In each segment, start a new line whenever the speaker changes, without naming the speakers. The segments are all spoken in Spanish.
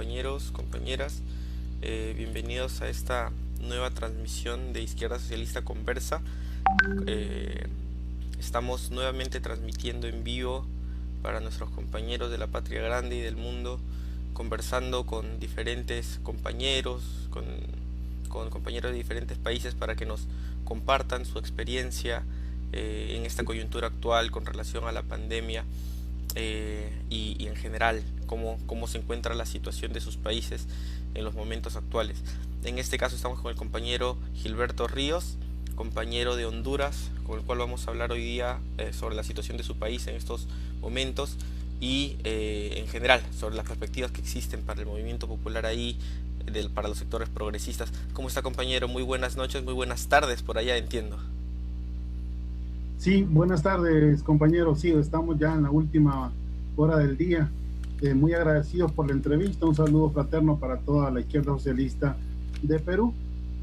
compañeros, compañeras. Bienvenidos a esta nueva transmisión de Izquierda Socialista Conversa. Eh, Estamos nuevamente transmitiendo en vivo para nuestros compañeros de la patria grande y del mundo, conversando con diferentes compañeros, con compañeros de diferentes países para que nos compartan su experiencia en esta coyuntura actual con relación a la pandemia y en general cómo se encuentra la situación de sus países en los momentos actuales. En este caso estamos con el compañero Gilberto Ríos, compañero de Honduras, con el cual vamos a hablar hoy día sobre la situación de su país en estos momentos y en general sobre las perspectivas que existen para el movimiento popular ahí, para los sectores progresistas. ¿Cómo está, compañero? Muy buenas noches, muy buenas tardes por allá, entiendo.
Sí, buenas tardes, compañeros. Sí, estamos ya en la última hora del día. Muy agradecidos por la entrevista. Un saludo fraterno para toda la izquierda socialista de Perú,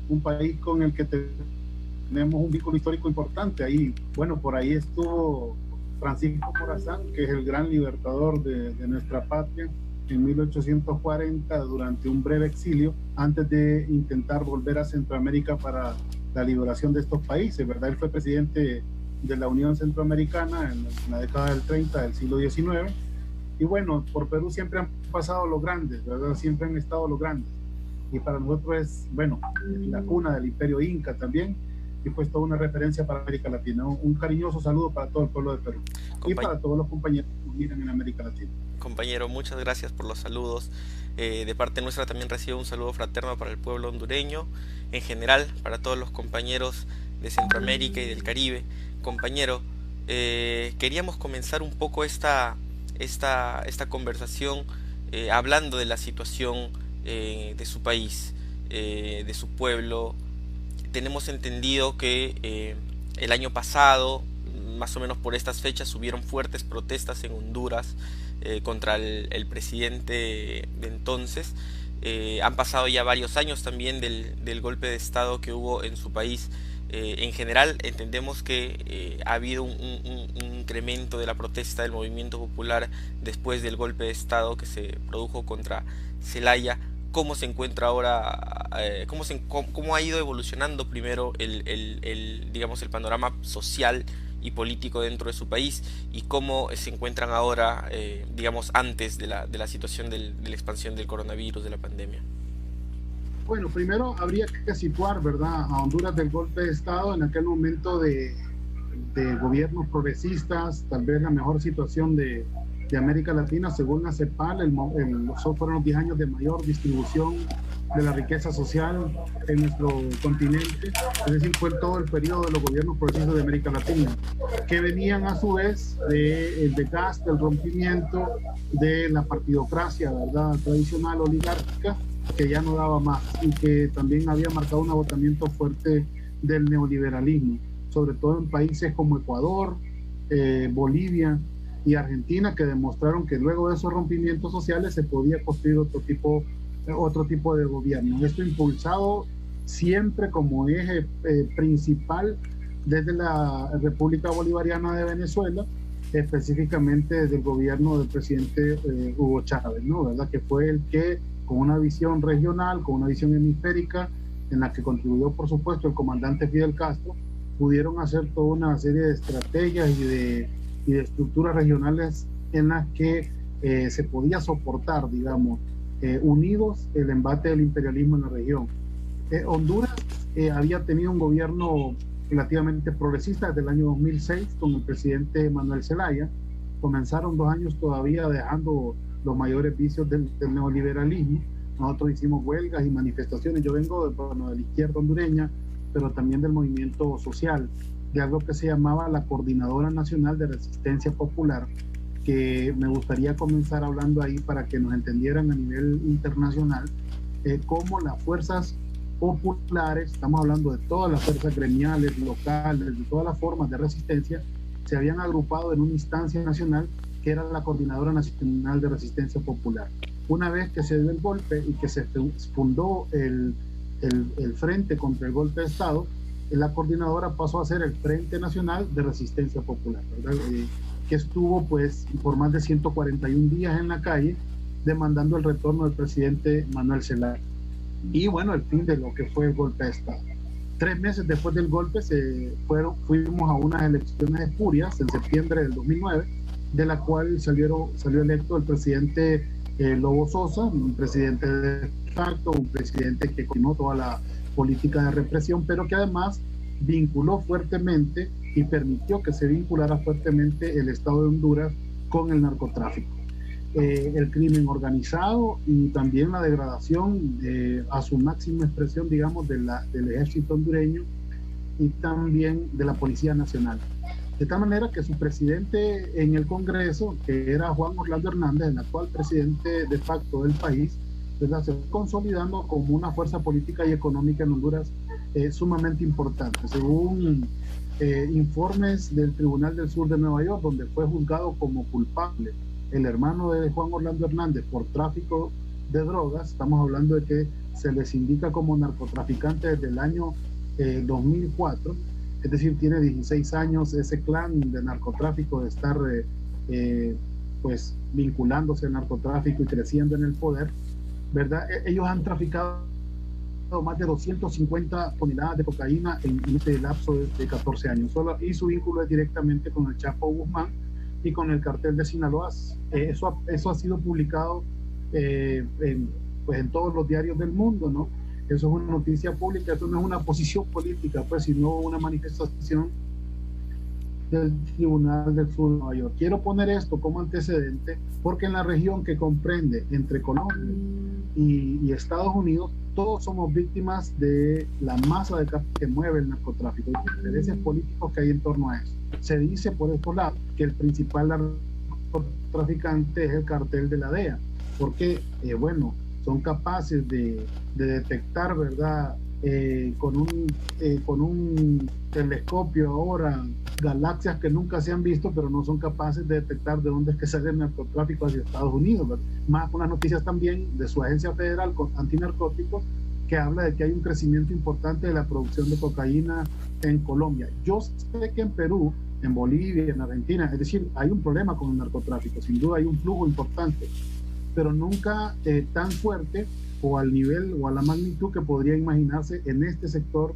un país con el que tenemos un vínculo histórico importante. Ahí, bueno, por ahí estuvo Francisco Morazán, que es el gran libertador de nuestra patria, en 1840, durante un breve exilio, antes de intentar volver a Centroamérica para la liberación de estos países, ¿verdad? Él fue presidente de la Unión Centroamericana en la década del 30 del siglo XIX. Y bueno, por Perú siempre han pasado los grandes, ¿verdad? Siempre han estado los grandes. Y para nosotros es, bueno, la cuna del Imperio Inca también, y pues toda una referencia para América Latina. Un cariñoso saludo para todo el pueblo de Perú y
Compañ
para todos los compañeros que viven en América Latina.
Compañero, muchas gracias por los saludos. De parte nuestra también recibo un saludo fraterno para el pueblo hondureño, en general, para todos los compañeros de Centroamérica y del Caribe. Compañero, queríamos comenzar un poco esta conversación hablando de la situación de su país, de su pueblo. Tenemos entendido que el año pasado, más o menos por estas fechas, hubieron fuertes protestas en Honduras contra el presidente de entonces. Han pasado ya varios años también del golpe de estado que hubo en su país. En general entendemos que ha habido un incremento de la protesta del movimiento popular después del golpe de estado que se produjo contra Zelaya. ¿Cómo se encuentra ahora? ¿Cómo ha ido evolucionando primero digamos, el panorama social y político dentro de su país, y cómo se encuentran ahora, digamos, antes de la situación de la expansión del coronavirus, de la pandemia?
Bueno, primero habría que situar, ¿verdad?, a Honduras del golpe de Estado en aquel momento de gobiernos progresistas, tal vez la mejor situación de América Latina, según la CEPAL. Fueron los 10 años de mayor distribución de la riqueza social en nuestro continente, es decir, fue todo el periodo de los gobiernos progresistas de América Latina, que venían a su vez del desgaste, del rompimiento de la partidocracia, ¿verdad?, tradicional oligárquica, que ya no daba más, y que también había marcado un agotamiento fuerte del neoliberalismo, sobre todo en países como Ecuador, Bolivia y Argentina, que demostraron que luego de esos rompimientos sociales se podía construir otro tipo de gobierno. Esto impulsado siempre como eje principal desde la República Bolivariana de Venezuela, específicamente desde el gobierno del presidente Hugo Chávez, ¿no?, ¿verdad?, que fue el que, con una visión regional, con una visión hemisférica, en la que contribuyó, por supuesto, el comandante Fidel Castro, pudieron hacer toda una serie de estrategias y de estructuras regionales en las que se podía soportar, digamos, unidos, el embate del imperialismo en la región. Honduras había tenido un gobierno relativamente progresista desde el año 2006 con el presidente Manuel Zelaya. Comenzaron 2 años todavía dejando los mayores vicios del neoliberalismo. Nosotros hicimos huelgas y manifestaciones. Yo vengo de la izquierda hondureña, pero también del movimiento social, de algo que se llamaba la Coordinadora Nacional de Resistencia Popular, que me gustaría comenzar hablando ahí para que nos entendieran a nivel internacional cómo las fuerzas populares, estamos hablando de todas las fuerzas gremiales, locales, de todas las formas de resistencia, se habían agrupado en una instancia nacional que era la Coordinadora Nacional de Resistencia Popular. Una vez que se dio el golpe y que se fundó el Frente contra el Golpe de Estado, la coordinadora pasó a ser el Frente Nacional de Resistencia Popular, ¿verdad? Que estuvo pues por más de 141 días en la calle, demandando el retorno del presidente Manuel Zelaya. Y bueno, el fin de lo que fue el golpe de Estado. 3 meses después del golpe fuimos a unas elecciones espurias en septiembre del 2009, de la cual salió electo el presidente Lobo Sosa, un presidente de facto, un presidente que continuó toda la política de represión, pero que además vinculó fuertemente y permitió que se vinculara fuertemente el Estado de Honduras con el narcotráfico. El crimen organizado y también la degradación a su máxima expresión, digamos, del ejército hondureño y también de la Policía Nacional. De tal manera que su presidente en el Congreso, que era Juan Orlando Hernández, el actual presidente de facto del país, ¿verdad?, se fue consolidando como una fuerza política y económica en Honduras sumamente importante. Según informes del Tribunal del Sur de Nueva York, donde fue juzgado como culpable el hermano de Juan Orlando Hernández por tráfico de drogas, estamos hablando de que se les indica como narcotraficante desde el año 2004, es decir, tiene 16 años ese clan de narcotráfico de estar pues vinculándose al narcotráfico y creciendo en el poder, ¿verdad? Ellos han traficado más de 250 toneladas de cocaína en este lapso de 14 años. Y su vínculo es directamente con el Chapo Guzmán y con el cartel de Sinaloa. Eso ha sido publicado pues en todos los diarios del mundo, ¿no? Eso es una noticia pública, eso no es una posición política, pues, sino una manifestación del Tribunal del Sur de Nueva York. Quiero poner esto como antecedente porque en la región que comprende entre Colombia y Estados Unidos, todos somos víctimas de la masa de capital que mueve el narcotráfico y los intereses políticos que hay en torno a eso. Se dice por estos lados que el principal narcotraficante es el cartel de la DEA, porque, bueno, son capaces de detectar, ¿verdad?, con un telescopio ahora galaxias que nunca se han visto, pero no son capaces de detectar de dónde es que sale el narcotráfico hacia Estados Unidos, ¿verdad? Más con las noticias también de su agencia federal antinarcóticos, que habla de que hay un crecimiento importante de la producción de cocaína en Colombia. Yo sé que en Perú, en Bolivia, en Argentina, es decir, hay un problema con el narcotráfico, sin duda hay un flujo importante, pero nunca tan fuerte o al nivel o a la magnitud que podría imaginarse en este sector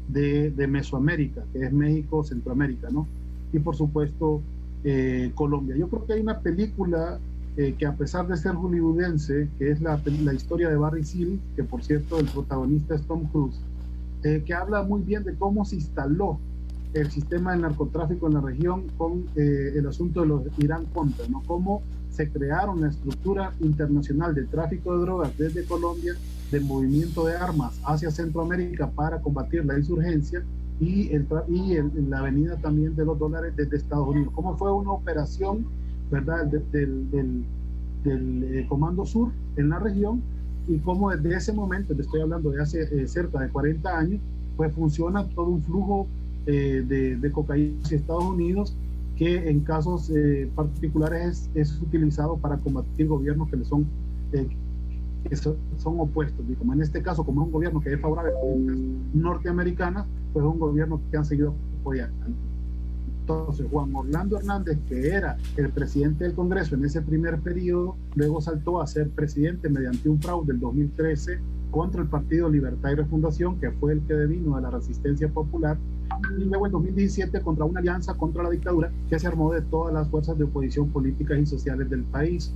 de Mesoamérica, que es México, Centroamérica, ¿no? Y por supuesto Colombia. Yo creo que hay una película que, a pesar de ser hollywoodense, que es la historia de Barry Seal, que por cierto el protagonista es Tom Cruise, que habla muy bien de cómo se instaló el sistema del narcotráfico en la región con el asunto de los Irán-Contra, ¿no? Cómo se crearon la estructura internacional de tráfico de drogas desde Colombia, de movimiento de armas hacia Centroamérica para combatir la insurgencia y la venida también de los dólares desde Estados Unidos. Cómo fue una operación, ¿verdad?, del Comando Sur en la región, y cómo desde ese momento, te estoy hablando de hace cerca de 40 años, pues funciona todo un flujo de cocaína hacia Estados Unidos, que en casos particulares es utilizado para combatir gobiernos que son opuestos. Y como en este caso, como es un gobierno que es favorable a las políticas norteamericanas, pues es un gobierno que han seguido apoyando. Entonces, Juan Orlando Hernández, que era el presidente del Congreso en ese primer periodo, luego saltó a ser presidente mediante un fraude del 2013 contra el Partido Libertad y Refundación, que fue el que devino de la resistencia popular, y luego en 2017 contra una alianza contra la dictadura que se armó de todas las fuerzas de oposición políticas y sociales del país.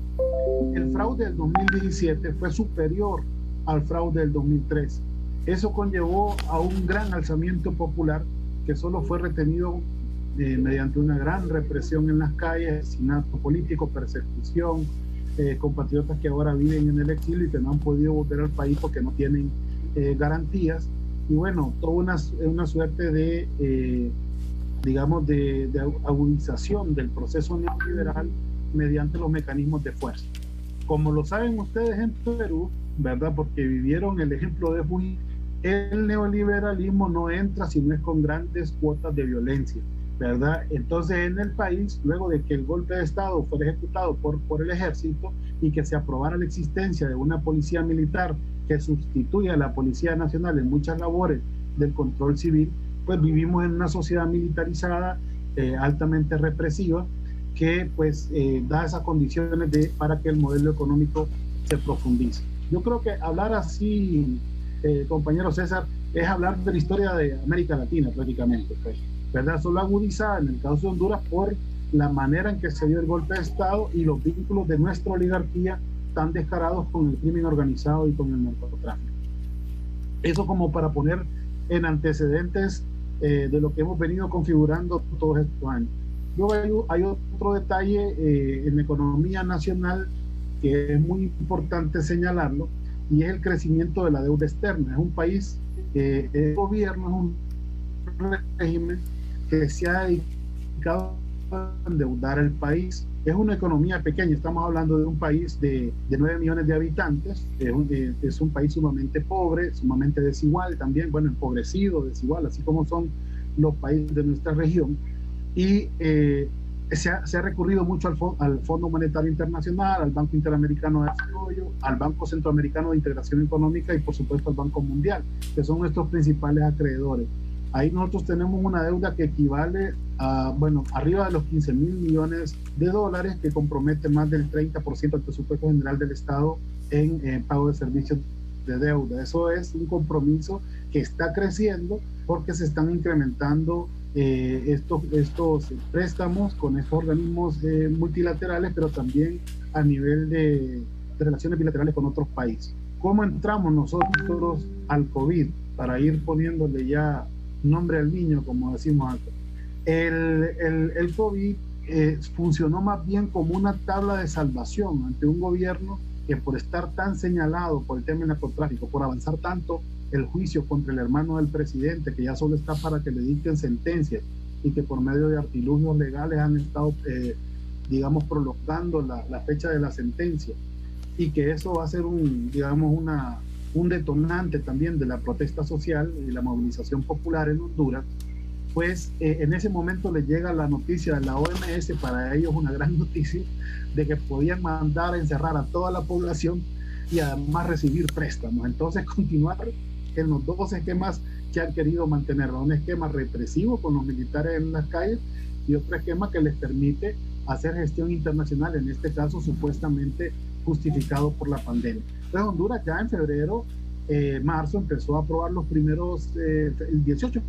El fraude del 2017 fue superior al fraude del 2013. Eso conllevó a un gran alzamiento popular que solo fue retenido mediante una gran represión en las calles, asesinato político, persecución, compatriotas que ahora viven en el exilio y que no han podido volver al país porque no tienen garantías. Y bueno, toda una suerte de digamos, de agudización del proceso neoliberal mediante los mecanismos de fuerza. Como lo saben ustedes en Perú, ¿verdad?, porque vivieron el ejemplo de Fujimori, el neoliberalismo no entra si no es con grandes cuotas de violencia, ¿verdad? Entonces, en el país, luego de que el golpe de Estado fuera ejecutado por el ejército y que se aprobara la existencia de una policía militar que sustituya a la Policía Nacional en muchas labores del control civil, pues vivimos en una sociedad militarizada, altamente represiva, que pues da esas condiciones para que el modelo económico se profundice. Yo creo que hablar así, compañero César, es hablar de la historia de América Latina prácticamente, pues, ¿verdad? Solo agudizada en el caso de Honduras por la manera en que se dio el golpe de Estado y los vínculos de nuestra oligarquía tan descarados con el crimen organizado y con el narcotráfico. Eso como para poner en antecedentes de lo que hemos venido configurando todos estos años. Luego hay otro detalle en la economía nacional que es muy importante señalarlo, y es el crecimiento de la deuda externa. Es un país, el gobierno es un régimen que se ha dedicado a endeudar el país. Es una economía pequeña, estamos hablando de un país de 9 millones de habitantes, es un país sumamente pobre, sumamente desigual también, bueno, empobrecido, desigual, así como son los países de nuestra región, y se ha recurrido mucho al Fondo Monetario Internacional, al Banco Interamericano de Desarrollo, al Banco Centroamericano de Integración Económica y por supuesto al Banco Mundial, que son nuestros principales acreedores. Ahí nosotros tenemos una deuda que equivale a, bueno, arriba de los 15 mil millones de dólares, que compromete más del 30% del presupuesto general del Estado en pago de servicios de deuda. Eso es un compromiso que está creciendo porque se están incrementando estos préstamos con estos organismos multilaterales, pero también a nivel de relaciones bilaterales con otros países. ¿Cómo entramos nosotros al COVID? Para ir poniéndole ya nombre al niño, como decimos acá. El COVID funcionó más bien como una tabla de salvación ante un gobierno que, por estar tan señalado por el tema del narcotráfico, por avanzar tanto el juicio contra el hermano del presidente, que ya solo está para que le dicten sentencias, y que por medio de artilugios legales han estado, digamos, prolongando la fecha de la sentencia, y que eso va a ser un detonante también de la protesta social y la movilización popular en Honduras. Pues en ese momento les llega la noticia de la OMS, para ellos una gran noticia, de que podían mandar a encerrar a toda la población y además recibir préstamos. Entonces continuar en los dos esquemas que han querido mantener, un esquema represivo con los militares en las calles y otro esquema que les permite hacer gestión internacional, en este caso supuestamente justificado por la pandemia. Entonces Honduras ya en febrero, marzo, empezó a aprobar los primeros, el 18 de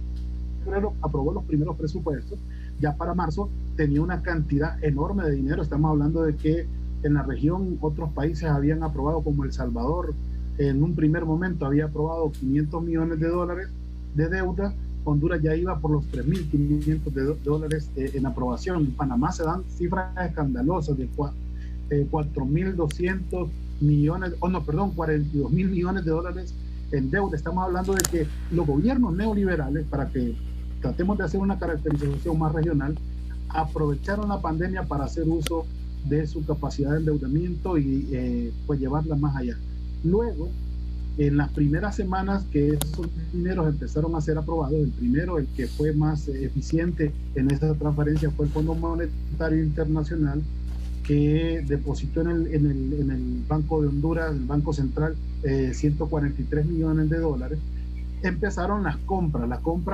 febrero aprobó los primeros presupuestos. Ya para marzo tenía una cantidad enorme de dinero. Estamos hablando de que en la región otros países habían aprobado, como El Salvador, en un primer momento había aprobado 500 millones de dólares de deuda. Honduras ya iba por los 3.500 dólares en aprobación. En Panamá se dan cifras escandalosas de 4.200 millones, 42.000 millones de dólares en deuda. Estamos hablando de que los gobiernos neoliberales, para que tratemos de hacer una caracterización más regional, aprovecharon la pandemia para hacer uso de su capacidad de endeudamiento y pues llevarla más allá. Luego, en las primeras semanas que esos dineros empezaron a ser aprobados, el primero, el que fue más eficiente en esa transferencia, fue el Fondo Monetario Internacional, que depositó en el Banco de Honduras, el Banco Central, 143 millones de dólares. Empezaron las compras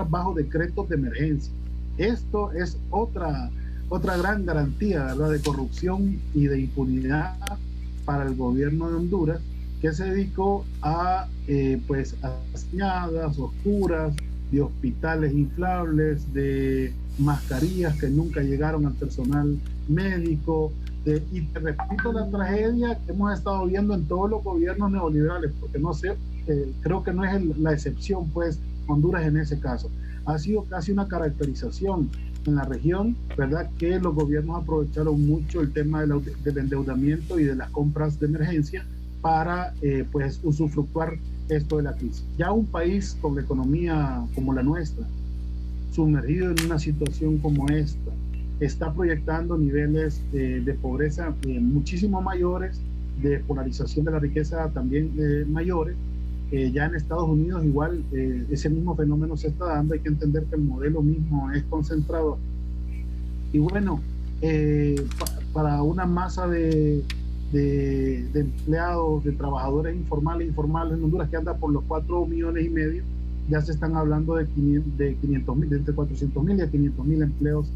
bajo decretos de emergencia. Esto es otra gran garantía, ¿verdad?, de corrupción y de impunidad para el gobierno de Honduras, que se dedicó a asignadas oscuras, de hospitales inflables, de mascarillas que nunca llegaron al personal médico, y te repito, la tragedia que hemos estado viendo en todos los gobiernos neoliberales, porque no sé, creo que no es la excepción, pues, Honduras en ese caso. Ha sido casi una caracterización en la región, ¿verdad?, que los gobiernos aprovecharon mucho el tema del endeudamiento y de las compras de emergencia para usufructuar esto de la crisis. Ya un país con la economía como la nuestra, sumergido en una situación como esta, está proyectando niveles de pobreza muchísimo mayores, de polarización de la riqueza también mayores. Ya en Estados Unidos igual ese mismo fenómeno se está dando. Hay que entender que el modelo mismo es concentrador. Y bueno, para una masa de empleados, de trabajadores informales en Honduras, que anda por los 4,5 millones, ya se están hablando de 500.000, de entre 400.000 y 500.000 empleos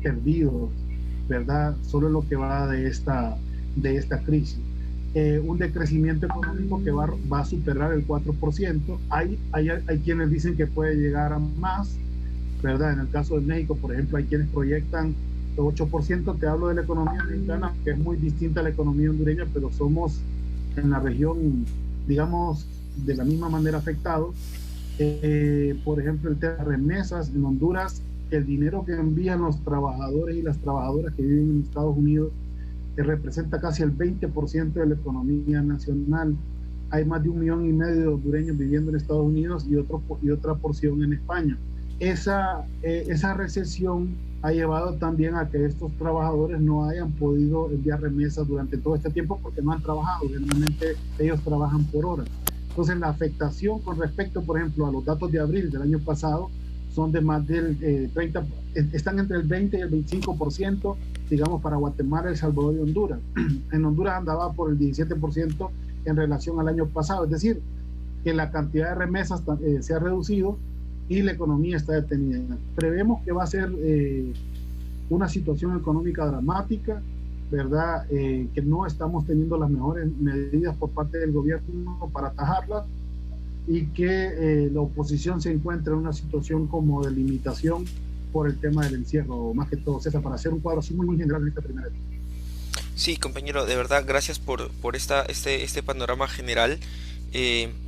perdidos ¿verdad? Solo lo que va de esta crisis. Un decrecimiento económico que va a superar el 4%. Hay quienes dicen que puede llegar a más, ¿verdad? En el caso de México, por ejemplo, hay quienes proyectan 8%. Te hablo de la economía mexicana, que es muy distinta a la economía hondureña, pero somos en la región, digamos, de la misma manera afectados. Por ejemplo, el tema de remesas en Honduras, el dinero que envían los trabajadores y las trabajadoras que viven en Estados Unidos, que representa casi el 20% de la economía nacional. Hay más de 1,5 millones de hondureños viviendo en Estados Unidos y otra porción en España. Esa recesión ha llevado también a que estos trabajadores no hayan podido enviar remesas durante todo este tiempo porque no han trabajado. Generalmente ellos trabajan por horas. Entonces la afectación con respecto, por ejemplo, a los datos de abril del año pasado son de más del 30, están entre el 20 y el 25%, digamos, para Guatemala, El Salvador y Honduras. En Honduras andaba por el 17% en relación al año pasado, es decir, que la cantidad de remesas se ha reducido y la economía está detenida. Prevemos que va a ser una situación económica dramática, ¿verdad? Que no estamos teniendo las mejores medidas por parte del gobierno para atajarlas, y que la oposición se encuentra en una situación como de limitación por el tema del encierro, más que todo, César, para hacer un cuadro así muy general en esta primera etapa.
Sí, compañero, de verdad, gracias por este panorama general.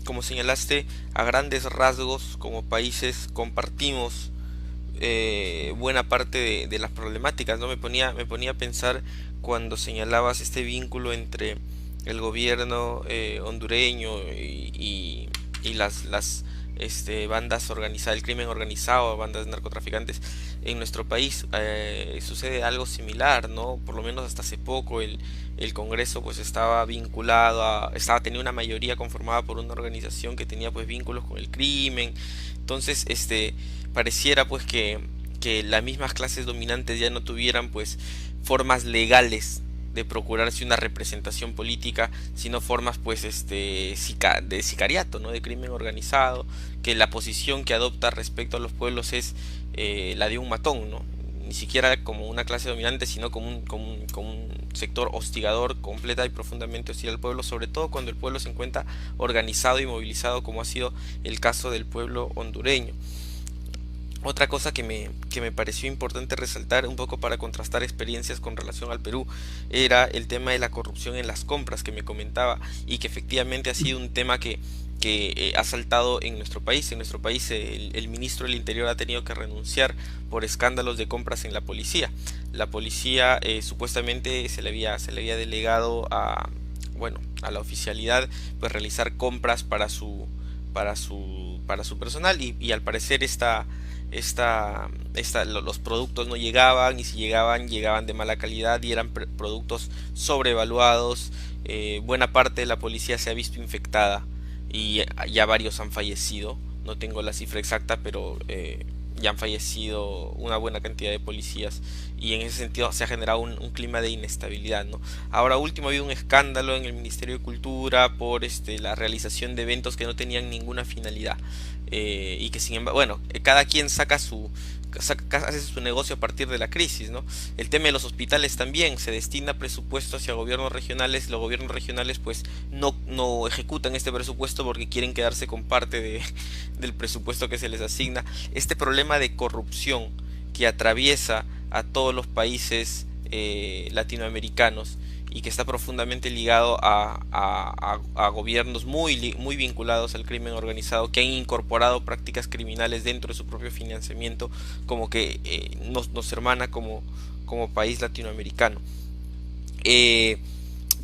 Como señalaste, a grandes rasgos, como países compartimos buena parte de las problemáticas, ¿no? Me ponía a pensar cuando señalabas este vínculo entre el gobierno hondureño y las bandas organizadas, el crimen organizado, bandas narcotraficantes en nuestro país. Sucede algo similar, ¿no? Por lo menos hasta hace poco el Congreso pues estaba tenía una mayoría conformada por una organización que tenía pues vínculos con el crimen. Entonces, pareciera pues que las mismas clases dominantes ya no tuvieran pues formas legales de procurarse una representación política, sino formas pues de sicariato, ¿no? De crimen organizado, que la posición que adopta respecto a los pueblos es la de un matón, ¿no? Ni siquiera como una clase dominante, sino como un sector hostigador completa y profundamente hostil al pueblo, sobre todo cuando el pueblo se encuentra organizado y movilizado, como ha sido el caso del pueblo hondureño. Otra cosa que me pareció importante resaltar un poco para contrastar experiencias con relación al Perú era el tema de la corrupción en las compras que me comentaba, y que efectivamente ha sido un tema que ha saltado en nuestro país. En nuestro país el ministro del Interior ha tenido que renunciar por escándalos de compras en la policía. La policía supuestamente se le había delegado a la oficialidad pues realizar compras para su personal, y al parecer los productos no llegaban, y si llegaban de mala calidad y eran productos sobrevaluados. Buena parte de la policía se ha visto infectada y ya varios han fallecido. No tengo la cifra exacta, pero ya han fallecido una buena cantidad de policías, y en ese sentido se ha generado un clima de inestabilidad, ¿no? Ahora último ha habido un escándalo en el Ministerio de Cultura por la realización de eventos que no tenían ninguna finalidad, y que sin embargo, bueno, cada quien hace su negocio a partir de la crisis, ¿no? El tema de los hospitales también, se destina presupuesto hacia gobiernos regionales. Los gobiernos regionales pues no ejecutan este presupuesto porque quieren quedarse con parte del presupuesto que se les asigna. Este problema de corrupción que atraviesa a todos los países latinoamericanos, y que está profundamente ligado a gobiernos muy vinculados al crimen organizado, que han incorporado prácticas criminales dentro de su propio financiamiento, como que nos hermana como país latinoamericano.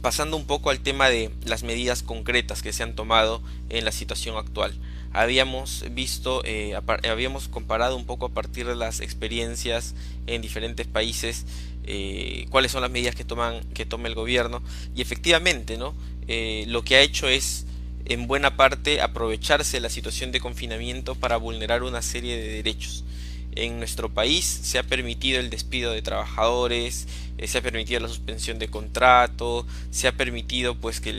Pasando un poco al tema de las medidas concretas que se han tomado en la situación actual. Habíamos comparado un poco a partir de las experiencias en diferentes países, cuáles son las medidas que toma el gobierno, y efectivamente, ¿no? Lo que ha hecho es en buena parte aprovecharse de la situación de confinamiento para vulnerar una serie de derechos. En nuestro país se ha permitido el despido de trabajadores, se ha permitido la suspensión de contrato, se ha permitido pues que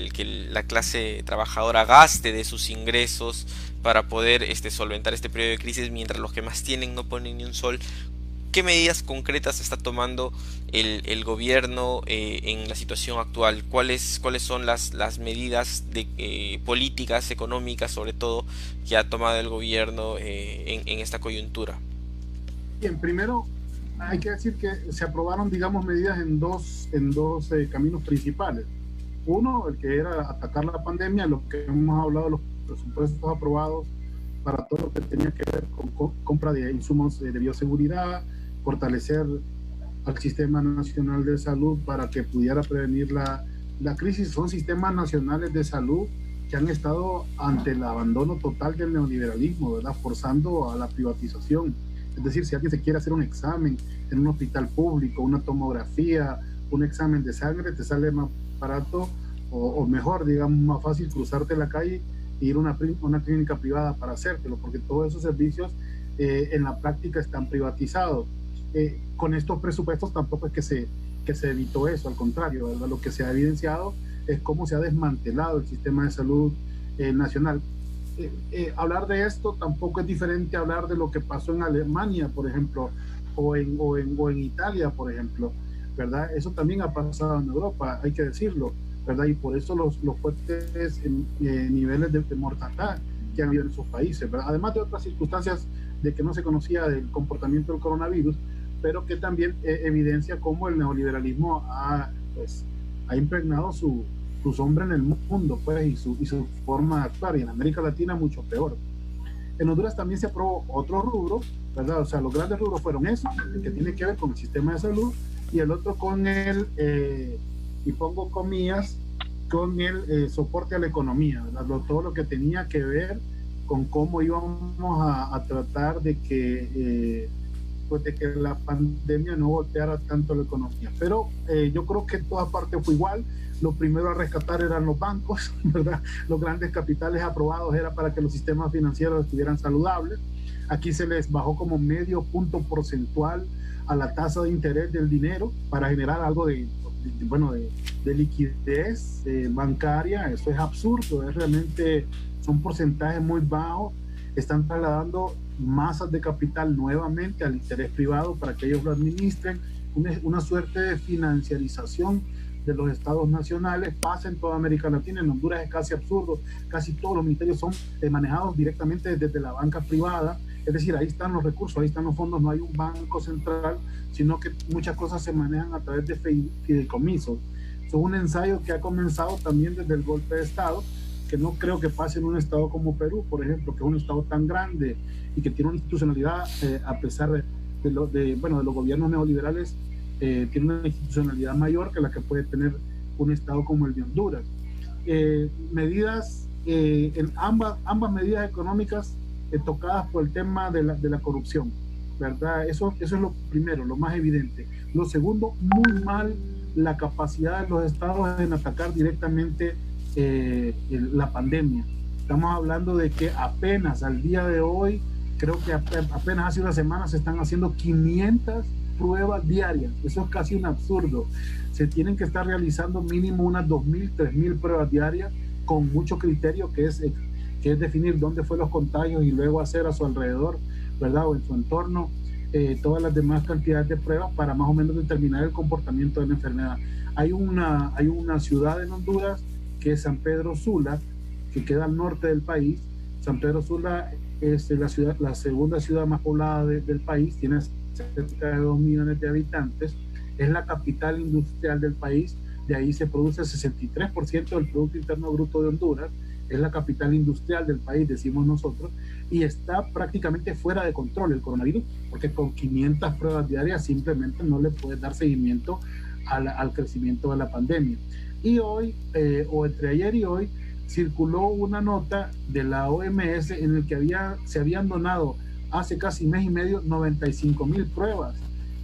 la clase trabajadora gaste de sus ingresos para poder solventar este periodo de crisis, mientras los que más tienen no ponen ni un sol, ¿qué medidas concretas está tomando el gobierno en la situación actual? ¿Cuáles son las medidas políticas, económicas, sobre todo, que ha tomado el gobierno en esta coyuntura?
Bien, primero hay que decir que se aprobaron, digamos, medidas en dos caminos principales. Uno, el que era atacar la pandemia, lo que hemos hablado de los presupuestos aprobados para todo lo que tenía que ver con compra de insumos de bioseguridad, fortalecer al Sistema Nacional de Salud para que pudiera prevenir la crisis. Son sistemas nacionales de salud que han estado ante el abandono total del neoliberalismo, ¿verdad? Forzando a la privatización. Es decir, si alguien se quiere hacer un examen en un hospital público, una tomografía, un examen de sangre, te sale más barato o mejor, digamos, más fácil cruzarte la calle e ir a una clínica privada para hacértelo, porque todos esos servicios en la práctica están privatizados. Con estos presupuestos tampoco es que se evitó eso, al contrario, ¿verdad? Lo que se ha evidenciado es cómo se ha desmantelado el sistema de salud nacional. Hablar de esto tampoco es diferente a hablar de lo que pasó en Alemania, por ejemplo, o en Italia, por ejemplo, ¿verdad? Eso también ha pasado en Europa, hay que decirlo, ¿verdad? Y por eso los fuertes niveles de mortandad que han habido en esos países, ¿verdad? Además de otras circunstancias de que no se conocía del comportamiento del coronavirus, pero que también evidencia cómo el neoliberalismo ha impregnado su sombra en el mundo, pues, y su forma de actuar, y en América Latina mucho peor. En Honduras también se aprobó otro rubro, ¿verdad? O sea, los grandes rubros fueron esos, el que tiene que ver con el sistema de salud, y el otro con y pongo comillas, con el soporte a la economía, ¿verdad? Todo lo que tenía que ver con cómo íbamos a tratar de que la pandemia no golpeara tanto la economía. Pero yo creo que en todas partes fue igual. Lo primero a rescatar eran los bancos, ¿verdad? Los grandes capitales aprobados era para que los sistemas financieros estuvieran saludables. Aquí se les bajó como medio punto porcentual a la tasa de interés del dinero para generar algo de liquidez bancaria. Eso es absurdo, son porcentajes muy bajos. Están trasladando masas de capital nuevamente al interés privado para que ellos lo administren. Una suerte de financiarización de los estados nacionales pasa en toda América Latina. En Honduras es casi absurdo, casi todos los ministerios son manejados directamente desde la banca privada, es decir, ahí están los recursos, ahí están los fondos, no hay un banco central, sino que muchas cosas se manejan a través de fideicomisos. Es un ensayo que ha comenzado también desde el golpe de Estado, que no creo que pase en un estado como Perú, por ejemplo, que es un estado tan grande y que tiene una institucionalidad, a pesar de los gobiernos neoliberales, tiene una institucionalidad mayor que la que puede tener un estado como el de Honduras. En ambas medidas económicas tocadas por el tema de la corrupción, ¿verdad? Eso es lo primero, lo más evidente. Lo segundo, muy mal la capacidad de los estados en atacar directamente la pandemia. Estamos hablando de que apenas al día de hoy, creo que apenas hace una semana se están haciendo 500 pruebas diarias. Eso es casi un absurdo. Se tienen que estar realizando mínimo unas 2.000, 3.000 pruebas diarias con mucho criterio, que es definir dónde fue los contagios y luego hacer a su alrededor, ¿verdad? O en su entorno todas las demás cantidades de pruebas para más o menos determinar el comportamiento de la enfermedad. Hay una ciudad en Honduras que es San Pedro Sula, que queda al norte del país. San Pedro Sula es la segunda ciudad más poblada del país, tiene cerca de 2 millones de habitantes, es la capital industrial del país, de ahí se produce el 63% del Producto Interno Bruto de Honduras, es la capital industrial del país, decimos nosotros, y está prácticamente fuera de control el coronavirus, porque con 500 pruebas diarias simplemente no le puedes dar seguimiento al crecimiento de la pandemia. Y hoy, o entre ayer y hoy, circuló una nota de la OMS en el que se habían donado hace casi mes y medio 95.000 pruebas,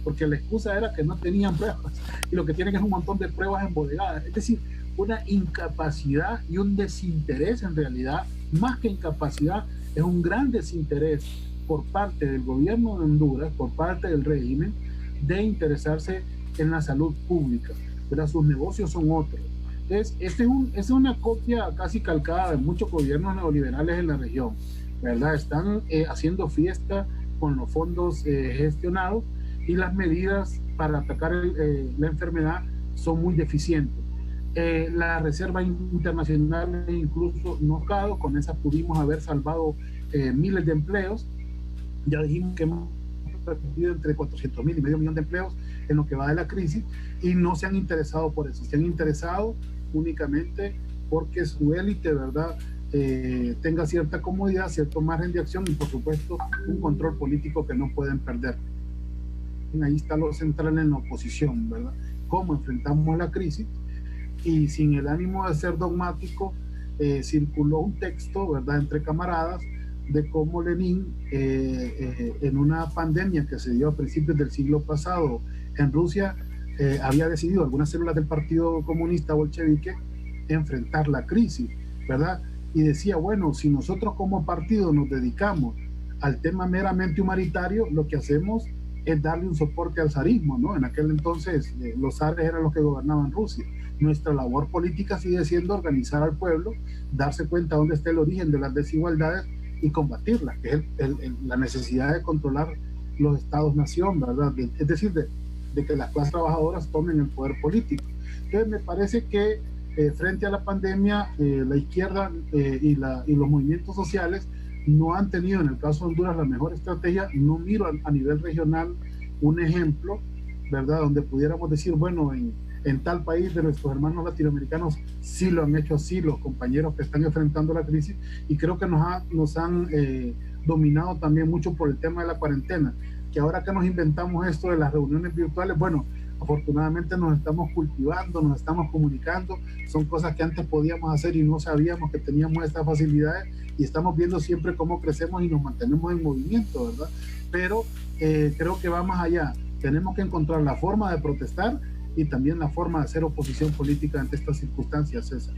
porque la excusa era que no tenían pruebas y lo que tienen es un montón de pruebas embodegadas. Es decir, una incapacidad y un desinterés, en realidad, más que incapacidad, es un gran desinterés por parte del gobierno de Honduras, por parte del régimen, de interesarse en la salud pública, pero sus negocios son otros. Entonces, es una copia casi calcada de muchos gobiernos neoliberales en la región, ¿verdad? Están haciendo fiesta con los fondos gestionados y las medidas para atacar la enfermedad son muy deficientes. Las reservas internacionales incluso no cago, con esas pudimos haber salvado miles de empleos. Ya dijimos que hemos perdido entre 400.000 y medio millón de empleos en lo que va de la crisis, y no se han interesado por eso, se han interesado únicamente porque su élite, ¿verdad?, tenga cierta comodidad, cierto margen de acción y por supuesto un control político que no pueden perder. Ahí está lo central en la oposición, ¿verdad? Cómo enfrentamos la crisis, y sin el ánimo de ser dogmático, circuló un texto, ¿verdad?, entre camaradas, de cómo Lenin, en una pandemia que se dio a principios del siglo pasado en Rusia, había decidido algunas células del Partido Comunista Bolchevique enfrentar la crisis, ¿verdad? Y decía, bueno, si nosotros como partido nos dedicamos al tema meramente humanitario, lo que hacemos es darle un soporte al zarismo, ¿no? En aquel entonces los zares eran los que gobernaban Rusia. Nuestra labor política sigue siendo organizar al pueblo, darse cuenta dónde está el origen de las desigualdades y combatirlas, que es la necesidad de controlar los estados-nación, ¿verdad? Es decir, de que las clases trabajadoras tomen el poder político. Entonces me parece que frente a la pandemia, la izquierda y los movimientos sociales no han tenido, en el caso de Honduras, la mejor estrategia. No miro a nivel regional un ejemplo, ¿verdad?, donde pudiéramos decir, bueno, en tal país de nuestros hermanos latinoamericanos sí lo han hecho así los compañeros que están enfrentando la crisis, y creo que nos han dominado también mucho por el tema de la cuarentena, que ahora que nos inventamos esto de las reuniones virtuales, bueno, afortunadamente nos estamos cultivando, nos estamos comunicando, son cosas que antes podíamos hacer y no sabíamos que teníamos estas facilidades, y estamos viendo siempre cómo crecemos y nos mantenemos en movimiento, ¿verdad? Pero creo que va más allá, tenemos que encontrar la forma de protestar y también la forma de hacer oposición política ante estas circunstancias, César.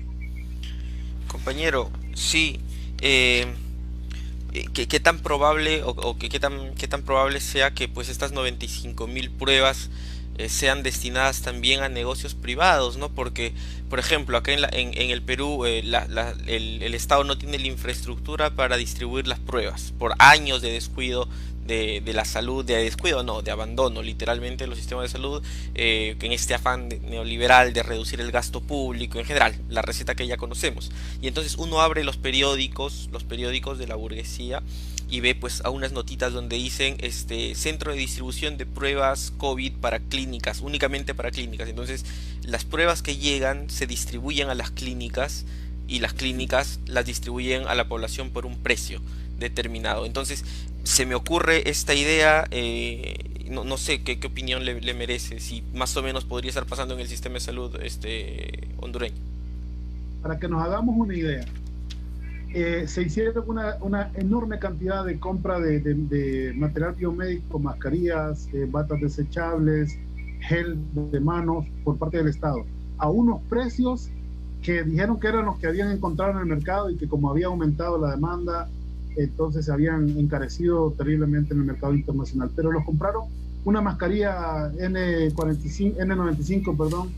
Compañero, sí, ¿qué tan probable o qué tan probable sea que pues estas 95.000 pruebas sean destinadas también a negocios privados, ¿no? Porque, por ejemplo, acá en el Perú el Estado no tiene la infraestructura para distribuir las pruebas por años de descuido de la salud, de descuido, no, de abandono, literalmente, de los sistemas de salud, que en este afán neoliberal de reducir el gasto público en general, la receta que ya conocemos. Y entonces uno abre los periódicos de la burguesía y ve pues a unas notitas donde dicen centro de distribución de pruebas COVID para clínicas, únicamente para clínicas. Entonces las pruebas que llegan se distribuyen a las clínicas y las clínicas las distribuyen a la población por un precio determinado. Entonces se me ocurre esta idea, no sé qué opinión le merece, si más o menos podría estar pasando en el sistema de salud hondureño.
Para que nos hagamos una idea, se hicieron una enorme cantidad de compra de material biomédico, mascarillas, batas desechables, gel de manos por parte del Estado, a unos precios que dijeron que eran los que habían encontrado en el mercado, y que como había aumentado la demanda, entonces se habían encarecido terriblemente en el mercado internacional. Pero los compraron una mascarilla N95, perdón,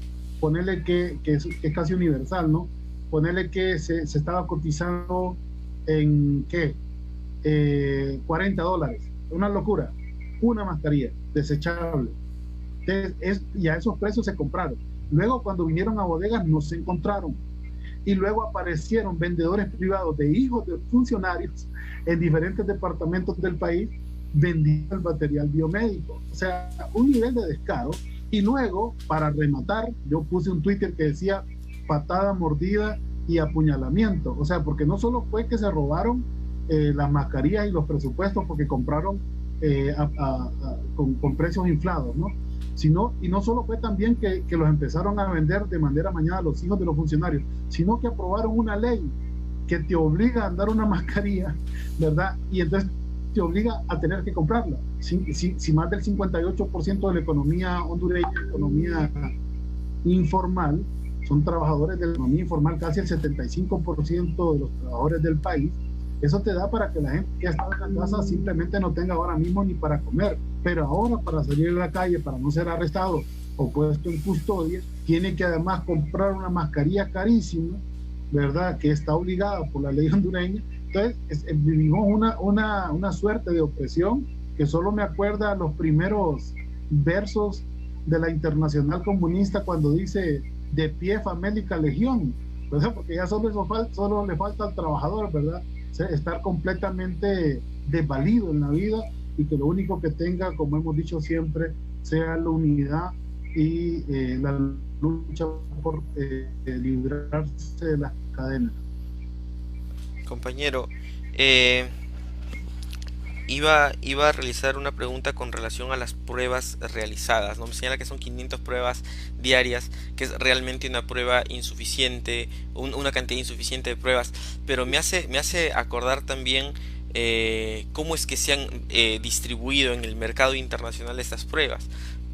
ponerle que es casi universal, ¿no? Ponerle que se estaba cotizando en ¿qué? $40, una locura, una mascarilla desechable. Entonces, y a esos precios se compraron. Luego, cuando vinieron a bodegas, no se encontraron. Y luego aparecieron vendedores privados de hijos de funcionarios en diferentes departamentos del país vendiendo el material biomédico. O sea, un nivel de descaro. Y luego, para rematar, yo puse un Twitter que decía patada, mordida y apuñalamiento. O sea, porque no solo fue que se robaron las mascarillas y los presupuestos porque compraron con precios inflados, ¿no? Y no solo fue también que los empezaron a vender de manera amañada a los hijos de los funcionarios, sino que aprobaron una ley que te obliga a andar una mascarilla, ¿verdad? Y entonces te obliga a tener que comprarla. Si más del 58% de la economía hondureña, economía informal, son trabajadores de la economía informal, casi el 75% de los trabajadores del país, eso te da para que la gente que está en la casa simplemente no tenga ahora mismo ni para comer. Pero ahora, para salir a la calle, para no ser arrestado o puesto en custodia, tiene que además comprar una mascarilla carísima, ¿verdad?, que está obligada por la ley hondureña. Entonces vivimos una suerte de opresión que solo me acuerda los primeros versos de la Internacional Comunista cuando dice de pie famélica legión, ¿verdad? Porque ya solo le falta al trabajador, ¿verdad? Estar completamente desvalido en la vida y que lo único que tenga, como hemos dicho siempre, sea la unidad y la lucha por librarse de las cadenas.
Compañero, iba a realizar una pregunta con relación a las pruebas realizadas, ¿no? Me señala que son 500 pruebas diarias, que es realmente una prueba insuficiente, una cantidad insuficiente de pruebas, pero me hace acordar también cómo es que se han distribuido en el mercado internacional estas pruebas.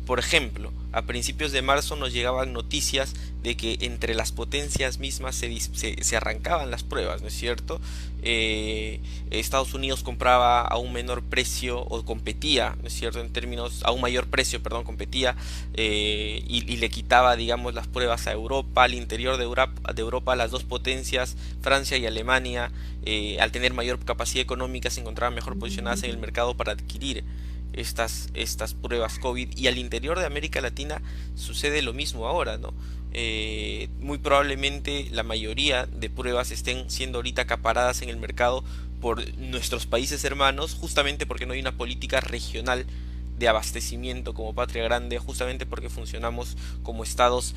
Por ejemplo, a principios de marzo nos llegaban noticias de que entre las potencias mismas se arrancaban las pruebas, ¿no es cierto? Estados Unidos compraba a un menor precio o competía, ¿no es cierto? En términos, a un mayor precio, perdón, competía y le quitaba, digamos, las pruebas a Europa, al interior de Europa, las dos potencias, Francia y Alemania, al tener mayor capacidad económica, se encontraban mejor posicionadas en el mercado para adquirir estas pruebas COVID, y al interior de América Latina sucede lo mismo ahora, ¿no? Muy probablemente la mayoría de pruebas estén siendo ahorita acaparadas en el mercado por nuestros países hermanos, justamente porque no hay una política regional de abastecimiento como patria grande, justamente porque funcionamos como estados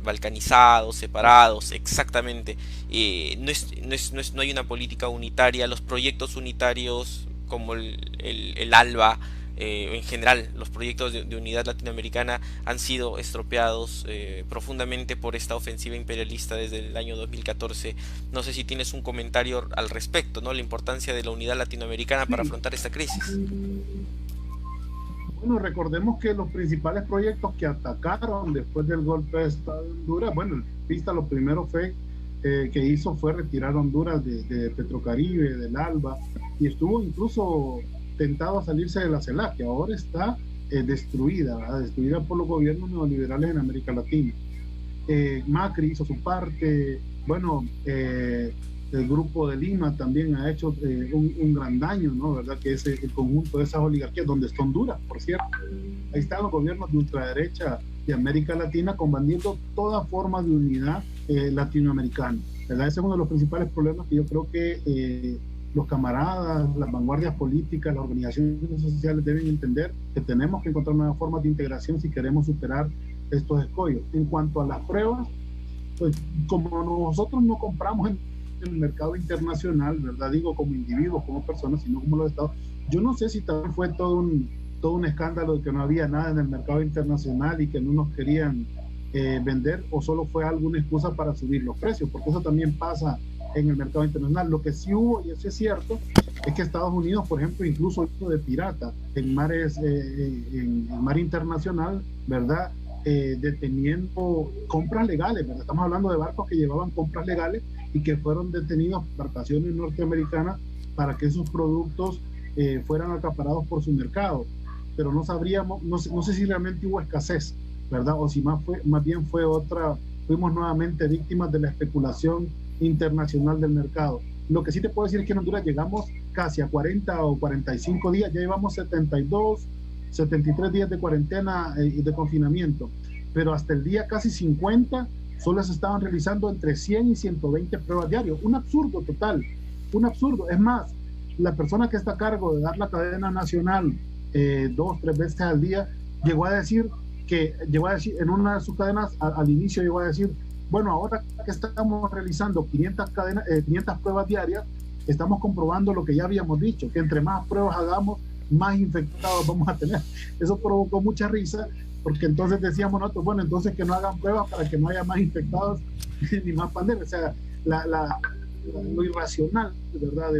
balcanizados, separados, exactamente. No hay una política unitaria, los proyectos unitarios como el ALBA, en general los proyectos de unidad latinoamericana han sido estropeados profundamente por esta ofensiva imperialista desde el año 2014. No sé si tienes un comentario al respecto, ¿no? La importancia de la unidad latinoamericana para afrontar esta crisis.
Bueno, recordemos que los principales proyectos que atacaron después del golpe de Estado de Honduras, bueno, el PISTA lo primero que hizo fue retirar Honduras de Petrocaribe, del ALBA, y estuvo incluso tentado a salirse de la CELAC, que ahora está destruida por los gobiernos neoliberales en América Latina. Macri hizo su parte, bueno, el Grupo de Lima también ha hecho un gran daño, ¿no? ¿Verdad? Que es el conjunto de esas oligarquías, donde está Honduras, por cierto. Ahí están los gobiernos de ultraderecha de América Latina combatiendo toda forma de unidad latinoamericana, ¿verdad? Ese es uno de los principales problemas que yo creo que los camaradas, las vanguardias políticas, las organizaciones sociales deben entender que tenemos que encontrar nuevas formas de integración si queremos superar estos escollos. En cuanto a las pruebas, pues como nosotros no compramos en el mercado internacional, ¿verdad? Digo, como individuos, como personas, sino como los estados. Yo no sé si también fue todo un escándalo de que no había nada en el mercado internacional y que no nos querían vender, o solo fue alguna excusa para subir los precios, porque eso también pasa en el mercado internacional. Lo que sí hubo, y eso es cierto, es que Estados Unidos, por ejemplo, incluso hizo de pirata en mares, en mar internacional, ¿verdad? Deteniendo compras legales, ¿verdad? Estamos hablando de barcos que llevaban compras legales y que fueron detenidos por embarcaciones norteamericanas para que esos productos fueran acaparados por su mercado. Pero no sabríamos, no sé si realmente hubo escasez, ¿verdad? O si más bien fue otra, fuimos nuevamente víctimas de la especulación internacional del mercado. Lo que sí te puedo decir es que en Honduras llegamos casi a 40 o 45 días, ya llevamos 72, 73 días de cuarentena y de confinamiento, pero hasta el día casi 50 solo se estaban realizando entre 100 y 120 pruebas diarias. Un absurdo total, un absurdo. Es más, la persona que está a cargo de dar la cadena nacional 2-3 veces al día llegó a decir en una de sus cadenas al inicio llegó a decir, bueno, ahora que estamos realizando 500 pruebas diarias, estamos comprobando lo que ya habíamos dicho, que entre más pruebas hagamos, más infectados vamos a tener. Eso provocó mucha risa, porque entonces decíamos nosotros, bueno, entonces que no hagan pruebas para que no haya más infectados ni más pandemia. O sea, lo irracional, ¿verdad?,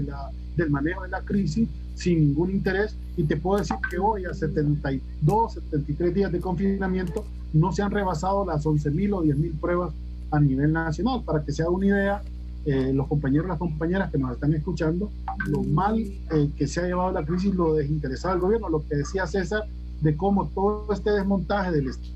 del manejo de la crisis sin ningún interés. Y te puedo decir que hoy, a 72, 73 días de confinamiento, no se han rebasado las 11.000 o 10.000 pruebas a nivel nacional. Para que se haga una idea, los compañeros y las compañeras que nos están escuchando, lo mal que se ha llevado la crisis, lo desinteresado del gobierno, lo que decía César, de cómo todo este desmontaje del Estado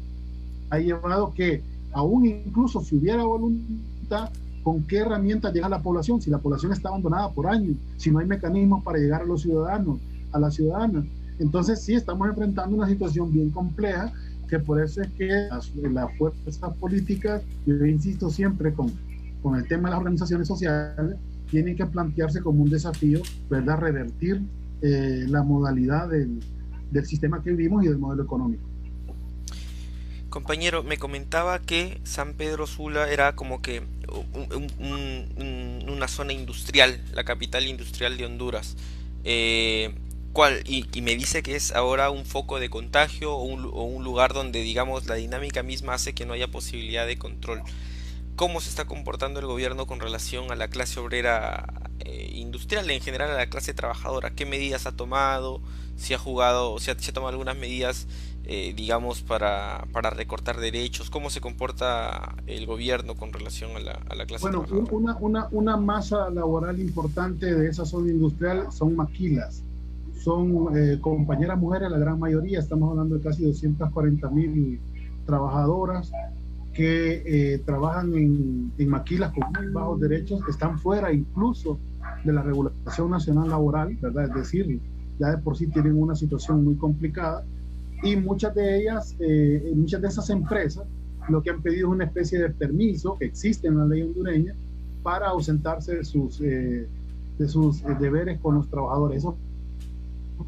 ha llevado que, aún incluso si hubiera voluntad, ¿con qué herramientas llega a la población? Si la población está abandonada por años, si no hay mecanismos para llegar a los ciudadanos, a las ciudadanas. Entonces sí, estamos enfrentando una situación bien compleja, que por eso es que las fuerzas políticas, yo insisto siempre con el tema de las organizaciones sociales, tienen que plantearse como un desafío, ¿verdad?, revertir la modalidad del sistema que vivimos y del modelo económico.
Compañero, me comentaba que San Pedro Sula era como que una zona industrial, la capital industrial de Honduras. Eh, y me dice que es ahora un foco de contagio o un lugar donde, digamos, la dinámica misma hace que no haya posibilidad de control. ¿Cómo se está comportando el gobierno con relación a la clase obrera industrial, en general a la clase trabajadora? ¿Qué medidas ha tomado? Si ha jugado, si ha tomado algunas medidas, digamos, para recortar derechos. ¿Cómo se comporta el gobierno con relación a la clase
Bueno,
trabajadora?
una masa laboral importante de esa zona industrial son maquilas. Son compañeras mujeres, la gran mayoría, estamos hablando de casi 240.000 trabajadoras que trabajan en maquilas con muy bajos derechos, están fuera incluso de la regulación nacional laboral, ¿verdad? Es decir, ya de por sí tienen una situación muy complicada, y muchas de ellas, muchas de esas empresas, lo que han pedido es una especie de permiso que existe en la ley hondureña para ausentarse de sus deberes con los trabajadores. Esos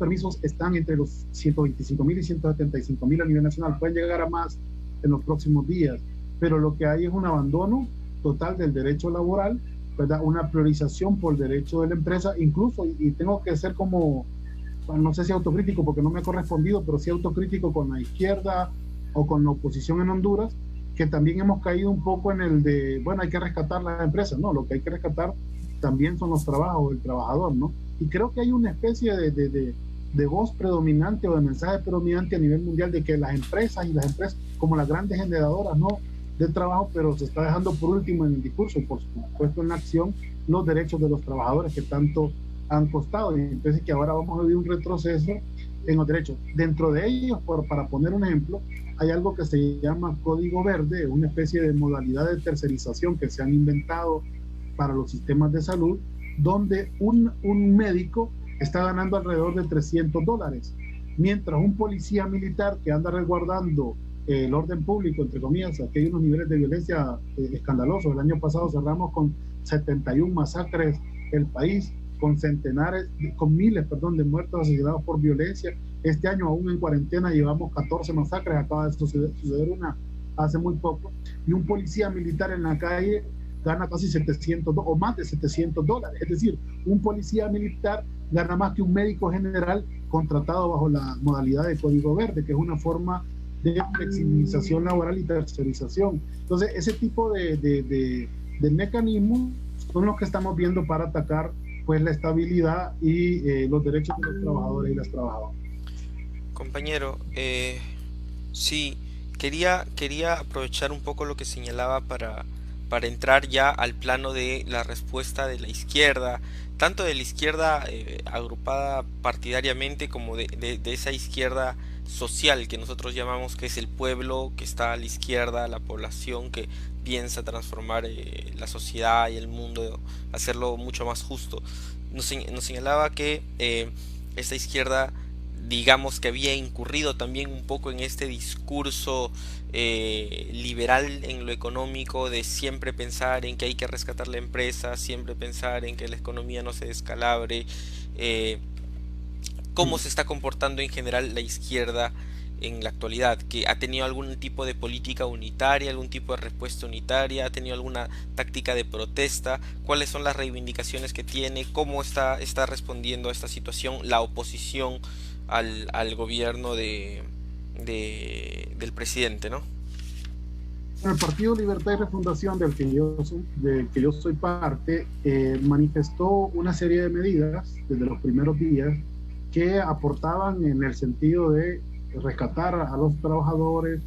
permisos están entre los 125.000 y 175.000 a nivel nacional, pueden llegar a más en los próximos días, pero lo que hay es un abandono total del derecho laboral, ¿verdad? Una priorización por el derecho de la empresa, incluso, y tengo que ser como, no sé si autocrítico porque no me ha correspondido, pero sí autocrítico con la izquierda o con la oposición en Honduras, que también hemos caído un poco en el de, bueno, hay que rescatar las empresas, no, lo que hay que rescatar también son los trabajos, el trabajador, ¿no? Y creo que hay una especie de voz predominante o de mensaje predominante a nivel mundial de que las empresas como las grandes generadoras, ¿no?, de trabajo, pero se está dejando por último en el discurso y por supuesto en la acción los derechos de los trabajadores que tanto han costado, y entonces que ahora vamos a vivir un retroceso en los derechos. Dentro de ellos, para poner un ejemplo, hay algo que se llama Código Verde, una especie de modalidad de tercerización que se han inventado para los sistemas de salud, donde un médico está ganando alrededor de $300, mientras un policía militar que anda resguardando el orden público, entre comillas, aquí hay unos niveles de violencia escandalosos. El año pasado cerramos con 71 masacres el país, con miles de muertos asesinados por violencia. Este año, aún en cuarentena, llevamos 14 masacres, acaba de suceder una hace muy poco, y un policía militar en la calle gana casi 700 o más de $700. Es decir, un policía militar gana más que un médico general contratado bajo la modalidad de Código Verde, que es una forma de flexibilización laboral y tercerización. Entonces, ese tipo de mecanismos son los que estamos viendo para atacar pues la estabilidad y los derechos de los trabajadores y las trabajadoras.
Compañero, sí, quería aprovechar un poco lo que señalaba para entrar ya al plano de la respuesta de la izquierda, tanto de la izquierda agrupada partidariamente como de esa izquierda social que nosotros llamamos, que es el pueblo que está a la izquierda, la población que piensa transformar la sociedad y el mundo, hacerlo mucho más justo. Nos señalaba que esta izquierda, digamos, que había incurrido también un poco en este discurso liberal en lo económico, de siempre pensar en que hay que rescatar la empresa, siempre pensar en que la economía no se descalabre. ¿Cómo se está comportando en general la izquierda en la actualidad? ¿Que ha tenido algún tipo de política unitaria, algún tipo de respuesta unitaria? ¿Ha tenido alguna táctica de protesta? ¿Cuáles son las reivindicaciones que tiene? ¿Cómo está respondiendo a esta situación la oposición al gobierno del presidente, ¿no?
El Partido Libertad y Refundación, del que yo soy parte, manifestó una serie de medidas desde los primeros días que aportaban en el sentido de rescatar a los trabajadores,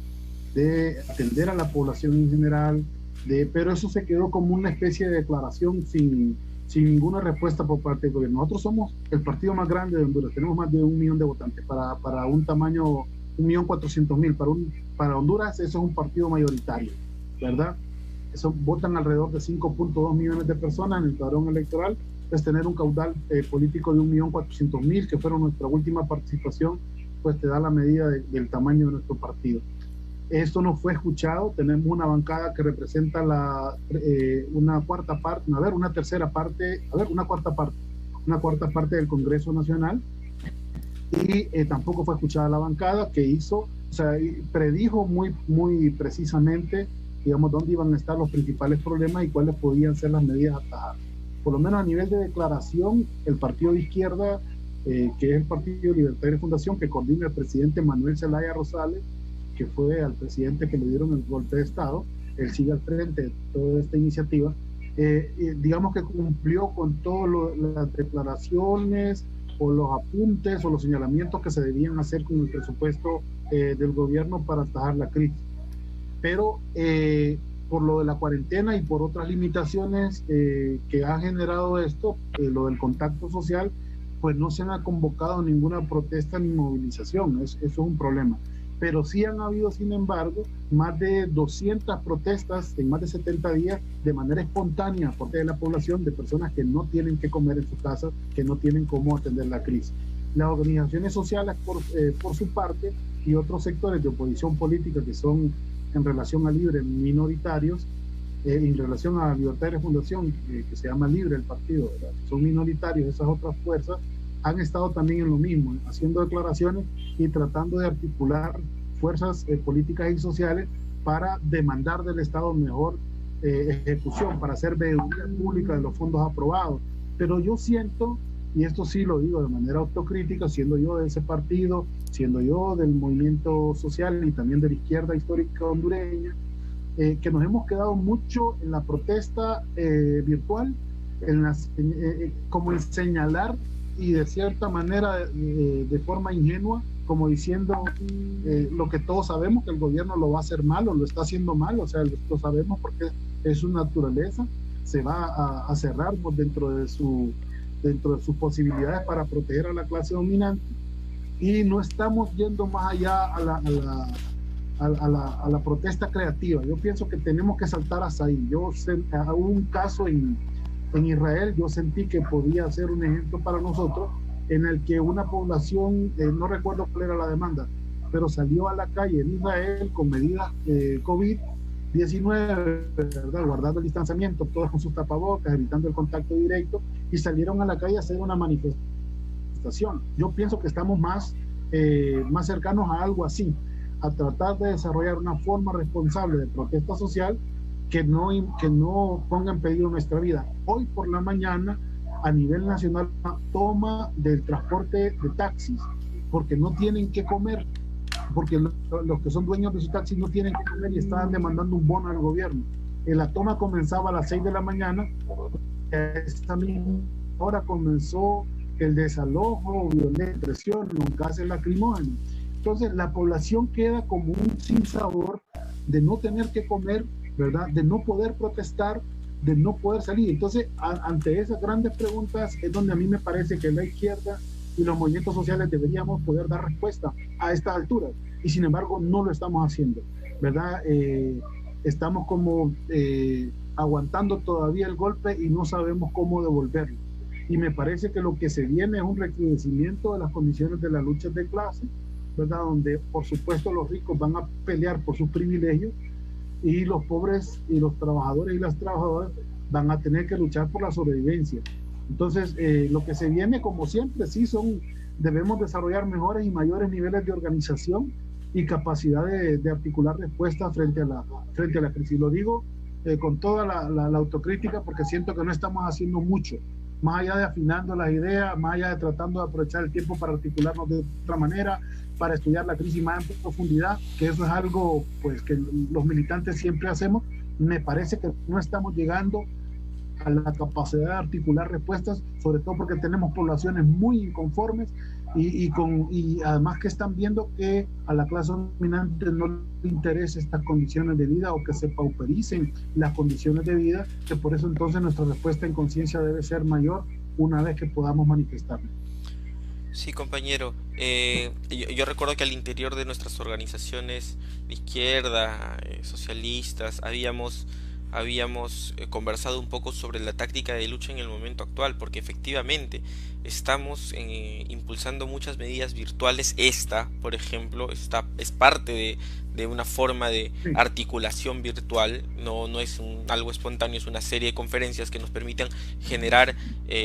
de atender a la población en general, pero eso se quedó como una especie de declaración sin ninguna respuesta por parte del gobierno. Nosotros somos el partido más grande de Honduras, tenemos más de 1 millón de votantes, para un tamaño 1.400.000, para Honduras eso es un partido mayoritario, ¿verdad? Eso votan alrededor de 5.2 millones de personas en el padrón electoral, pues tener un caudal político de 1.400.000, que fueron nuestra última participación, pues te da la medida del tamaño de nuestro partido. Esto no fue escuchado. Tenemos una bancada que representa una cuarta parte, una cuarta parte del Congreso Nacional, y tampoco fue escuchada la bancada, que predijo muy precisamente, digamos, dónde iban a estar los principales problemas y cuáles podían ser las medidas a atajar. Por lo menos a nivel de declaración, el partido de izquierda, que es el Partido Libertario Fundación, que coordina el presidente Manuel Zelaya Rosales, que fue al presidente que le dieron el golpe de Estado, él sigue al frente de toda esta iniciativa, digamos que cumplió con todas las declaraciones o los apuntes o los señalamientos que se debían hacer con el presupuesto del gobierno para atajar la crisis. Pero por lo de la cuarentena y por otras limitaciones que ha generado esto, lo del contacto social, pues no se ha convocado ninguna protesta ni movilización. Eso es un problema. Pero sí han habido, sin embargo, más de 200 protestas en más de 70 días de manera espontánea por parte de la población, de personas que no tienen que comer en su casa, que no tienen cómo atender la crisis. Las organizaciones sociales, por su parte, y otros sectores de oposición política que son en relación a Libre minoritarios, en relación a Libertaria Fundación, que se llama Libre el partido, ¿verdad? Son minoritarios esas otras fuerzas, han estado también en lo mismo, haciendo declaraciones y tratando de articular fuerzas políticas y sociales para demandar del Estado mejor ejecución, para hacer veeduría pública de los fondos aprobados. Pero yo siento, y esto sí lo digo de manera autocrítica, siendo yo de ese partido, siendo yo del movimiento social y también de la izquierda histórica hondureña, que nos hemos quedado mucho en la protesta virtual, como en señalar y de cierta manera de forma ingenua, como diciendo lo que todos sabemos, que el gobierno lo va a hacer mal o lo está haciendo mal, o sea, lo sabemos porque es su naturaleza, se va a cerrar dentro de sus posibilidades para proteger a la clase dominante, y no estamos yendo más allá a la protesta creativa. Yo pienso que tenemos que saltar hasta ahí. Hubo un caso en Israel, yo sentí que podía ser un ejemplo para nosotros, en el que una población, no recuerdo cuál era la demanda, pero salió a la calle en Israel con medidas COVID-19, ¿verdad? Guardando el distanciamiento, todos con sus tapabocas, evitando el contacto directo, y salieron a la calle a hacer una manifestación. Yo pienso que estamos más cercanos a algo así, a tratar de desarrollar una forma responsable de protesta social que no ponga en peligro nuestra vida. Hoy por la mañana, a nivel nacional, toma del transporte de taxis, porque no tienen que comer, porque los que son dueños de sus taxis no tienen que comer y estaban demandando un bono al gobierno. La toma comenzaba a las 6 de la mañana, a esta misma hora comenzó el desalojo, violencia, presión, los gases lacrimógenos. Entonces la población queda como un sinsabor de no tener que comer, ¿verdad? De no poder protestar, de no poder salir. Entonces, ante esas grandes preguntas es donde a mí me parece que la izquierda y los movimientos sociales deberíamos poder dar respuesta a estas alturas, y sin embargo no lo estamos haciendo, ¿verdad? Estamos como aguantando todavía el golpe y no sabemos cómo devolverlo, y me parece que lo que se viene es un recrudecimiento de las condiciones de las luchas de clase, ¿verdad? Donde por supuesto los ricos van a pelear por sus privilegios, y los pobres y los trabajadores y las trabajadoras van a tener que luchar por la sobrevivencia. Entonces, lo que se viene, como siempre, debemos desarrollar mejores y mayores niveles de organización y capacidad de articular respuestas frente a la crisis. Lo digo con toda la autocrítica, porque siento que no estamos haciendo mucho, más allá de afinando las ideas, más allá de tratando de aprovechar el tiempo para articularnos de otra manera, para estudiar la crisis más en profundidad, que eso es algo pues que los militantes siempre hacemos. Me parece que no estamos llegando a la capacidad de articular respuestas, sobre todo porque tenemos poblaciones muy inconformes y además que están viendo que a la clase dominante no le interesa estas condiciones de vida, o que se paupericen las condiciones de vida, que por eso entonces nuestra respuesta en conciencia debe ser mayor una vez que podamos manifestarnos.
Sí, compañero. Yo recuerdo que al interior de nuestras organizaciones de izquierda, socialistas, habíamos habíamos conversado un poco sobre la táctica de lucha en el momento actual, porque efectivamente estamos impulsando muchas medidas virtuales. Esta, por ejemplo, es parte de una forma de
Sí,
articulación virtual, no es algo espontáneo, es una serie de conferencias que nos permiten generar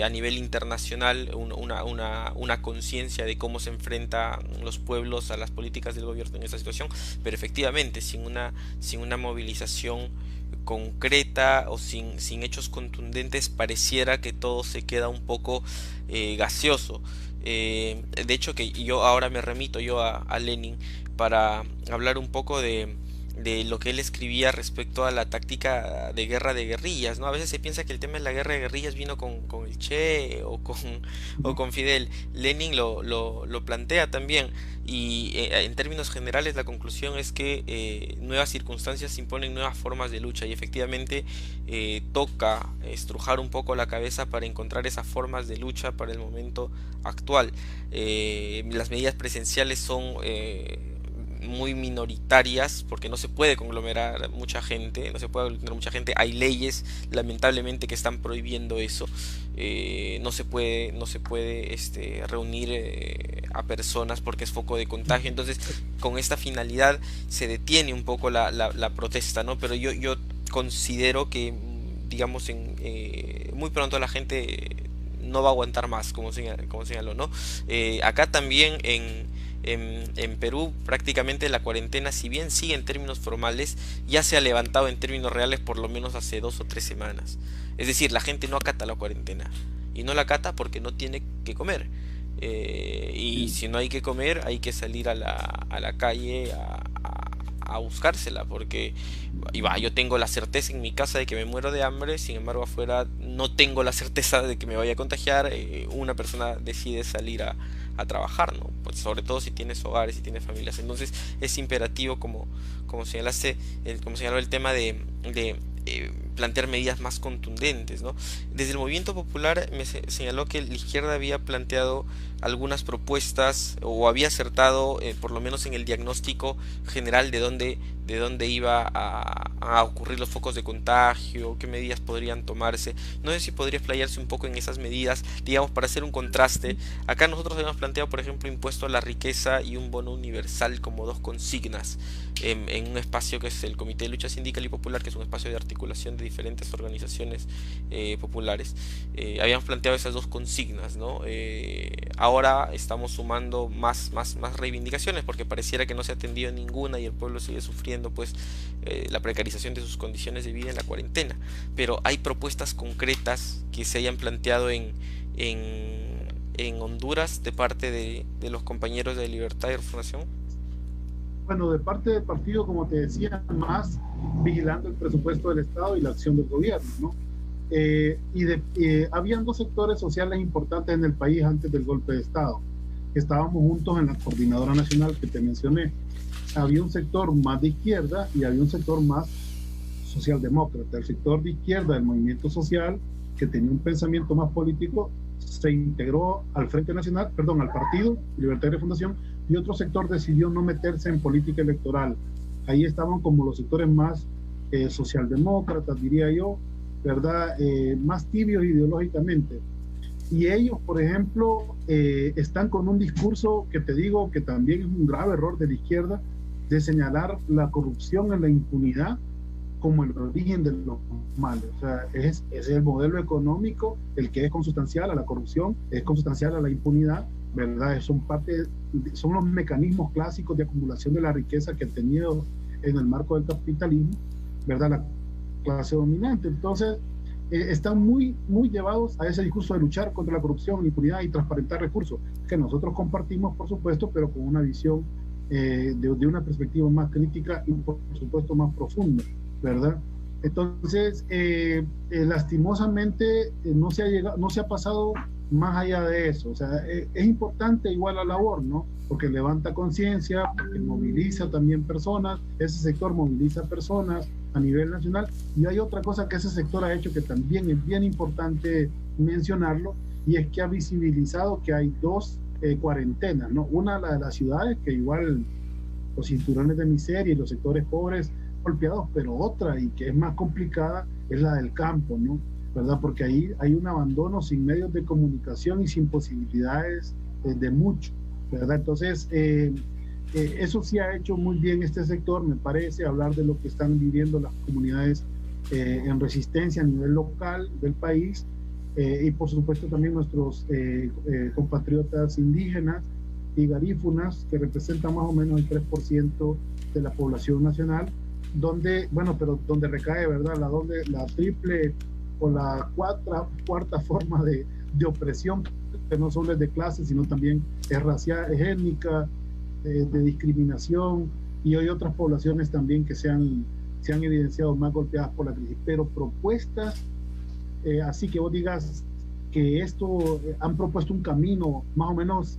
a nivel internacional una conciencia de cómo se enfrentan los pueblos a las políticas del gobierno en esta situación, pero efectivamente sin una movilización concreta o sin hechos contundentes pareciera que todo se queda un poco gaseoso. De hecho que yo ahora me remito yo a Lenin para hablar un poco de lo que él escribía respecto a la táctica de guerra de guerrillas, ¿no? A veces se piensa que el tema de la guerra de guerrillas vino con el Che o con Fidel. Lenin lo plantea también y en términos generales la conclusión es que nuevas circunstancias imponen nuevas formas de lucha y efectivamente toca estrujar un poco la cabeza para encontrar esas formas de lucha para el momento actual. Las medidas presenciales son muy minoritarias porque no se puede conglomerar mucha gente, no se puede aglutinar mucha gente, hay leyes lamentablemente que están prohibiendo eso, no se puede reunir a personas porque es foco de contagio, entonces con esta finalidad se detiene un poco la protesta, ¿no? Pero yo considero que digamos muy pronto la gente no va a aguantar más, como señaló, ¿no? Acá también en Perú prácticamente la cuarentena, si bien sigue en términos formales, ya se ha levantado en términos reales por lo menos hace 2 o 3 semanas. Es decir, la gente no acata la cuarentena. Y no la acata porque no tiene que comer. Y
sí,
si no hay que comer, hay que salir a la calle a buscársela. Porque y va, yo tengo la certeza en mi casa de que me muero de hambre, sin embargo afuera no tengo la certeza de que me vaya a contagiar. Una persona decide salir a trabajar, ¿no? Pues sobre todo si tienes hogares, si tienes familias. Entonces es imperativo, como señalaste, como señaló el tema de plantear medidas más contundentes, ¿no? Desde el movimiento popular me señaló que la izquierda había planteado algunas propuestas o había acertado por lo menos en el diagnóstico general de dónde iba a ocurrir los focos de contagio, qué medidas podrían tomarse. No sé si podría explayarse un poco en esas medidas, digamos, para hacer un contraste. Acá nosotros habíamos planteado, por ejemplo, impuesto a la riqueza y un bono universal como dos consignas en un espacio que es el Comité de Lucha Sindical y Popular, que es un espacio de articulación de diferentes organizaciones populares. Habíamos planteado esas dos consignas, ¿no? Ahora estamos sumando más reivindicaciones porque pareciera que no se ha atendido ninguna y el pueblo sigue sufriendo pues la precarización de sus condiciones de vida en la cuarentena. Pero hay propuestas concretas que se hayan planteado en Honduras de parte de los compañeros de Libertad y Refundación.
bueno, de parte del partido, como te decía, más vigilando el presupuesto del Estado y la acción del gobierno, ¿no? Habían dos sectores sociales importantes en el país antes del golpe de Estado. Estábamos juntos en la coordinadora nacional que te mencioné. Había un sector más de izquierda y había un sector más socialdemócrata. El sector de izquierda del movimiento social, que tenía un pensamiento más político, se integró al Frente Nacional, perdón, al Partido Libertad y Refundación, y otro sector decidió no meterse en política electoral. Ahí estaban como los sectores más socialdemócratas, diría yo, ¿verdad? Más tibios ideológicamente. Y ellos, por ejemplo, están con un discurso que te digo que también es un grave error de la izquierda, de señalar la corrupción en la impunidad como el origen de los males. O sea, es el modelo económico el que es consustancial a la corrupción, es consustancial a la impunidad, ¿verdad? Son los mecanismos clásicos de acumulación de la riqueza que ha tenido en el marco del capitalismo, ¿verdad? La clase dominante. Entonces, están muy llevados a ese discurso de luchar contra la corrupción, la impunidad y transparentar recursos, que nosotros compartimos, por supuesto, pero con una visión de una perspectiva más crítica y, por supuesto, más profunda, ¿verdad? Entonces, lastimosamente, no se ha pasado más allá de eso. O sea, es importante igual la labor, ¿no? Porque levanta conciencia, porque moviliza también personas, ese sector moviliza personas a nivel nacional. Y hay otra cosa que ese sector ha hecho que también es bien importante mencionarlo, y es que ha visibilizado que hay dos cuarentenas, ¿no? Una, la de las ciudades, que igual los cinturones de miseria y los sectores pobres golpeados, pero otra y que es más complicada es la del campo, ¿no? ¿Verdad? Porque ahí hay un abandono sin medios de comunicación y sin posibilidades de mucho, ¿verdad? Entonces, eso sí ha hecho muy bien este sector, me parece, hablar de lo que están viviendo las comunidades en resistencia a nivel local del país, y por supuesto también nuestros compatriotas indígenas y garífunas, que representan más o menos el 3% de la población nacional, donde, bueno, pero donde recae, ¿verdad? La triple o la cuarta forma de opresión, que no solo es de clase, sino también es racial, es étnica, de discriminación, y hay otras poblaciones también que se han evidenciado más golpeadas por la crisis. Pero propuestas, así que vos digas que esto han propuesto un camino más o menos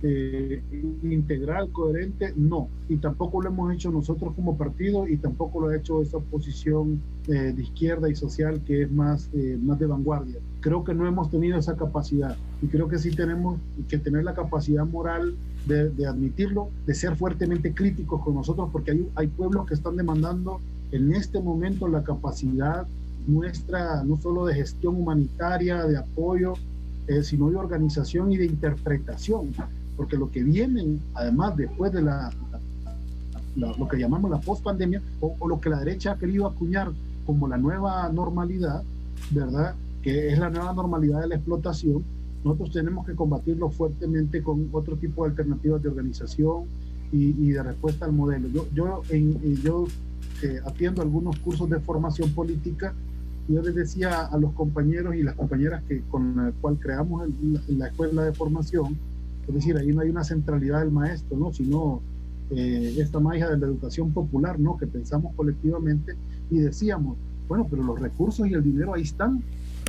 integral, coherente, no. Y tampoco lo hemos hecho nosotros como partido, y tampoco lo ha hecho esa oposición de izquierda y social que es más de vanguardia. Creo que no hemos tenido esa capacidad, y creo que sí tenemos que tener la capacidad moral de admitirlo, de ser fuertemente críticos con nosotros, porque hay pueblos que están demandando en este momento la capacidad nuestra, no solo de gestión humanitaria, de apoyo, sino de organización y de interpretación, porque lo que viene, además, después de lo que llamamos la post-pandemia, o lo que la derecha ha querido acuñar como la nueva normalidad, ¿verdad?, que es la nueva normalidad de la explotación, nosotros tenemos que combatirlo fuertemente con otro tipo de alternativas de organización y de respuesta al modelo. Yo atiendo algunos cursos de formación política. Yo les decía a los compañeros y las compañeras con la cual creamos la escuela de formación, es decir, ahí no hay una centralidad del maestro, ¿no?, sino esta magia de la educación popular, ¿no?, que pensamos colectivamente, y decíamos, bueno, pero los recursos y el dinero ahí están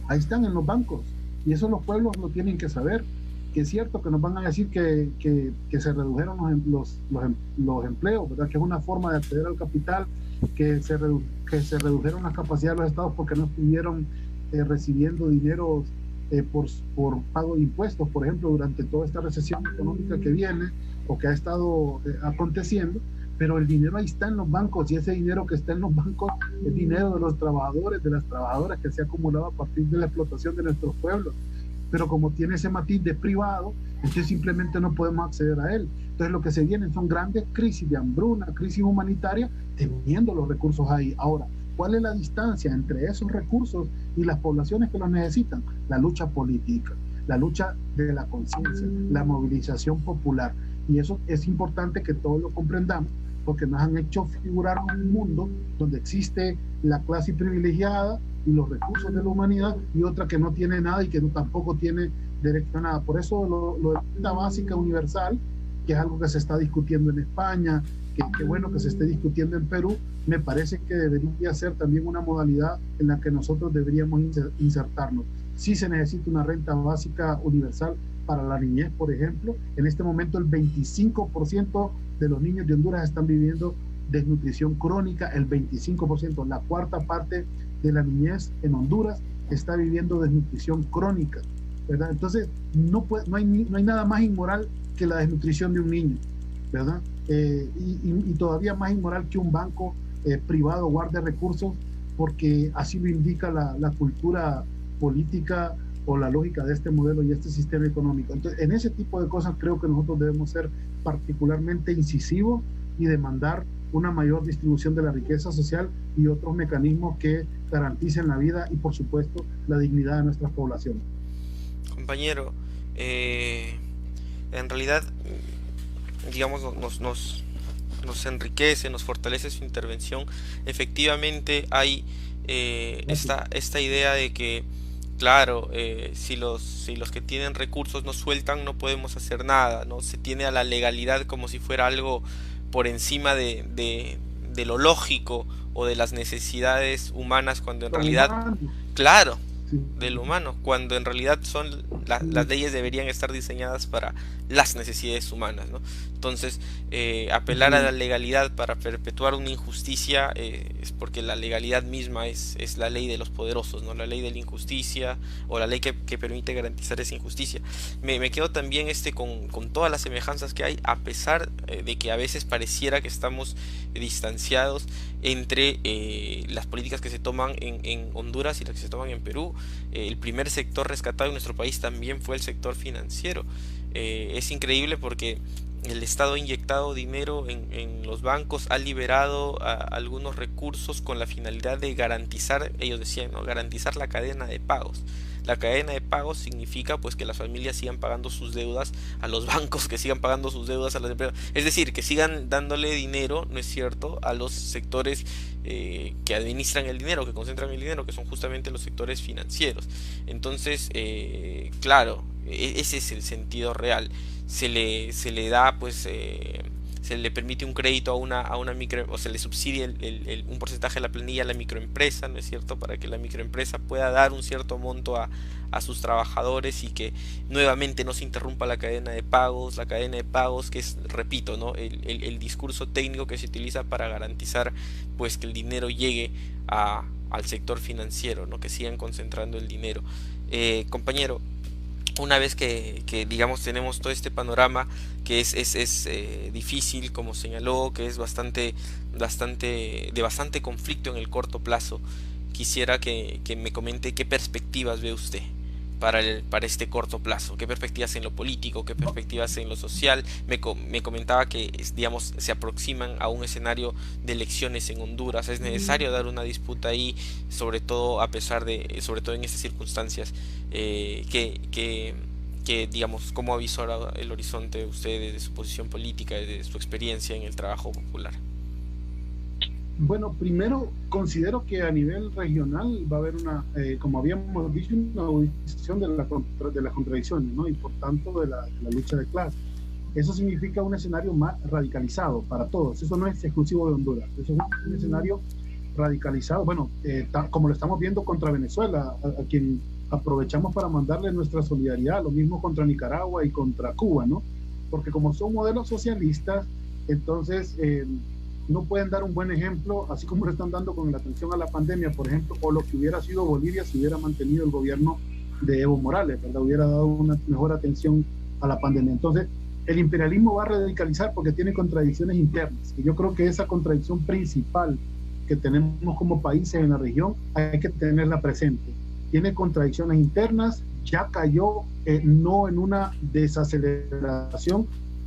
en los bancos, y eso los pueblos lo tienen que saber, que es cierto que nos van a decir que se redujeron los empleos, ¿verdad?, que es una forma de acceder al capital, que se redujeron las capacidades de los estados porque no estuvieron recibiendo dinero por pago de impuestos, por ejemplo, durante toda esta recesión económica que viene o que ha estado aconteciendo, pero el dinero ahí está en los bancos, y ese dinero que está en los bancos es dinero de los trabajadores, de las trabajadoras, que se ha acumulado a partir de la explotación de nuestros pueblos. Pero como tiene ese matiz de privado, entonces simplemente no podemos acceder a él. Entonces lo que se vienen son grandes crisis de hambruna, crisis humanitaria, teniendo los recursos ahí. Ahora, ¿cuál es la distancia entre esos recursos y las poblaciones que los necesitan? La lucha política, la lucha de la conciencia, la movilización popular. Y eso es importante que todos lo comprendamos, porque nos han hecho figurar un mundo donde existe la clase privilegiada y los recursos de la humanidad, y otra que no tiene nada y que tampoco tiene derecho a nada. Por eso lo de la renta básica universal, que es algo que se está discutiendo en España, que bueno que se esté discutiendo en Perú, me parece que debería ser también una modalidad en la que nosotros deberíamos insertarnos. Sí se necesita una renta básica universal para la niñez, por ejemplo. En este momento el 25% de los niños de Honduras están viviendo desnutrición crónica, el 25%, la cuarta parte de la niñez en Honduras está viviendo desnutrición crónica, ¿verdad? Entonces no hay nada más inmoral que la desnutrición de un niño, ¿verdad? Y todavía más inmoral que un banco privado guarde recursos, porque así lo indica la cultura política o la lógica de este modelo y este sistema económico. Entonces, en ese tipo de cosas creo que nosotros debemos ser particularmente incisivos y demandar una mayor distribución de la riqueza social y otros mecanismos que garanticen la vida y, por supuesto, la dignidad de nuestras poblaciones.
Compañero, en realidad, digamos, nos enriquece, nos fortalece su intervención. Efectivamente hay esta idea de que, claro, si los que tienen recursos no sueltan, no podemos hacer nada, ¿no? Se tiene a la legalidad como si fuera algo por encima de lo lógico o de las necesidades humanas, cuando en realidad, claro,
sí,
del humano, cuando en realidad son las leyes deberían estar diseñadas para las necesidades humanas, ¿no? Entonces, apelar a
sí,
la legalidad para perpetuar una injusticia es porque la legalidad misma es la ley de los poderosos, ¿no? La ley de la injusticia o la ley que permite garantizar esa injusticia. Me quedo también con todas las semejanzas que hay, a pesar de que a veces pareciera que estamos distanciados entre las políticas que se toman en Honduras y las que se toman en Perú. El primer sector rescatado en nuestro país también fue el sector financiero. Es increíble porque el Estado ha inyectado dinero en los bancos, ha liberado algunos recursos con la finalidad de garantizar, ellos decían, ¿no? Garantizar la cadena de pagos. La cadena de pagos significa pues que las familias sigan pagando sus deudas a los bancos, que sigan pagando sus deudas a las empresas, es decir, que sigan dándole dinero, ¿no es cierto?, a los sectores que administran el dinero, que concentran el dinero, que son justamente los sectores financieros. Entonces, claro, ese es el sentido real. Se le da pues se le permite un crédito a una micro, o se le subsidia un porcentaje de la planilla a la microempresa, ¿no es cierto?, para que la microempresa pueda dar un cierto monto a sus trabajadores y que nuevamente no se interrumpa la cadena de pagos que es, repito, ¿no?, el discurso técnico que se utiliza para garantizar pues que el dinero llegue al sector financiero, ¿no?, que sigan concentrando el dinero. Compañero, una vez que digamos tenemos todo este panorama que es difícil, como señaló, que es de bastante conflicto en el corto plazo, quisiera que me comente qué perspectivas ve usted para este corto plazo, qué perspectivas en lo político, qué perspectivas en lo social. Me comentaba que digamos se aproximan a un escenario de elecciones en Honduras. Es necesario dar una disputa ahí, sobre todo sobre todo en estas circunstancias. Que digamos, ¿cómo avisora el horizonte usted desde su posición política, desde su experiencia en el trabajo popular?
bueno, primero considero que a nivel regional va a haber como habíamos dicho, una agudización de las contradicciones, ¿no? Y por tanto de la lucha de clases. Eso significa un escenario más radicalizado para todos. Eso no es exclusivo de Honduras. Eso es un escenario radicalizado, bueno, como lo estamos viendo contra Venezuela, a quien aprovechamos para mandarle nuestra solidaridad, lo mismo contra Nicaragua y contra Cuba, ¿no? Porque como son modelos socialistas, entonces no pueden dar un buen ejemplo, así como lo están dando con la atención a la pandemia, por ejemplo, o lo que hubiera sido Bolivia si hubiera mantenido el gobierno de Evo Morales, ¿verdad? Hubiera dado una mejor atención a la pandemia. Entonces, el imperialismo va a radicalizar porque tiene contradicciones internas, y yo creo que esa contradicción principal que tenemos como países en la región hay que tenerla presente. Tiene contradicciones internas, ya cayó no en una desaceleración,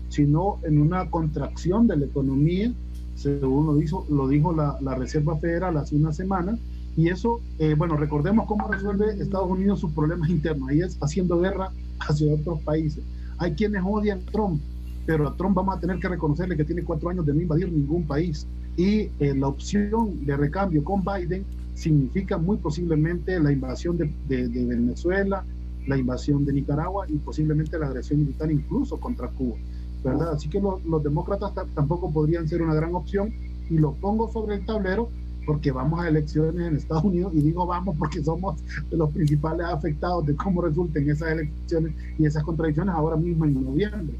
sino en una contracción de la economía, según lo dijo la Reserva Federal hace una semana, y eso, bueno, recordemos cómo resuelve Estados Unidos sus problemas internos, ahí es haciendo guerra hacia otros países. Hay quienes odian a Trump, pero a Trump vamos a tener que reconocerle que tiene 4 años de no invadir ningún país, y la opción de recambio con Biden significa muy posiblemente la invasión de Venezuela, la invasión de Nicaragua y posiblemente la agresión militar incluso contra Cuba, ¿verdad? Así que los demócratas tampoco podrían ser una gran opción, y lo pongo sobre el tablero porque vamos a elecciones en Estados Unidos, y digo vamos porque somos de los principales afectados de cómo resulten esas elecciones y esas contradicciones ahora mismo en noviembre,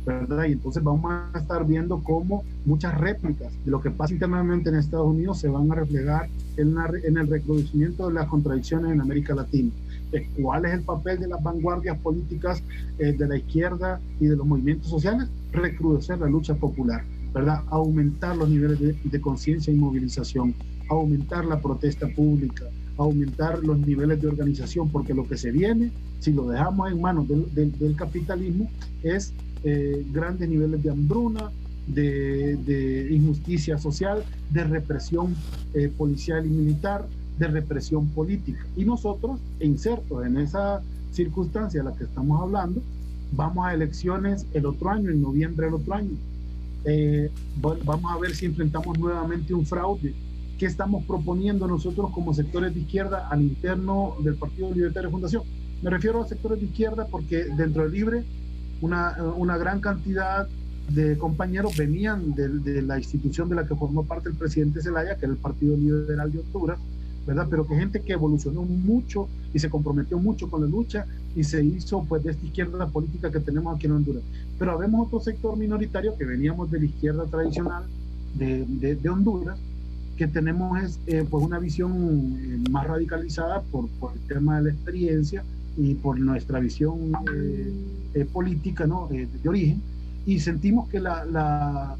¿verdad? Y entonces vamos a estar viendo cómo muchas réplicas de lo que pasa internamente en Estados Unidos se van a reflejar en el recrudecimiento de las contradicciones en América Latina. ¿Cuál es el papel de las vanguardias políticas de la izquierda y de los movimientos sociales? Recrudecer la lucha popular, ¿verdad? Aumentar los niveles de conciencia y movilización, aumentar la protesta pública, aumentar los niveles de organización, porque lo que se viene, si lo dejamos en manos del capitalismo, es grandes niveles de hambruna, de injusticia social, de represión policial y militar, de represión política. Y nosotros, insertos en esa circunstancia de la que estamos hablando, vamos a elecciones el otro año, en noviembre del otro año. Vamos a ver si enfrentamos nuevamente un fraude. ¿Qué estamos proponiendo nosotros como sectores de izquierda al interno del Partido Libertario de Fundación? Me refiero a sectores de izquierda porque dentro del Libre una gran cantidad de compañeros venían de la institución de la que formó parte el presidente Zelaya, que era el Partido Liberal de Honduras, ¿verdad? Pero que gente que evolucionó mucho y se comprometió mucho con la lucha y se hizo pues de esta izquierda política que tenemos aquí en Honduras. Pero habemos otro sector minoritario que veníamos de la izquierda tradicional de Honduras, que tenemos pues una visión más radicalizada por el tema de la experiencia y por nuestra visión política, ¿no? De origen, y sentimos que la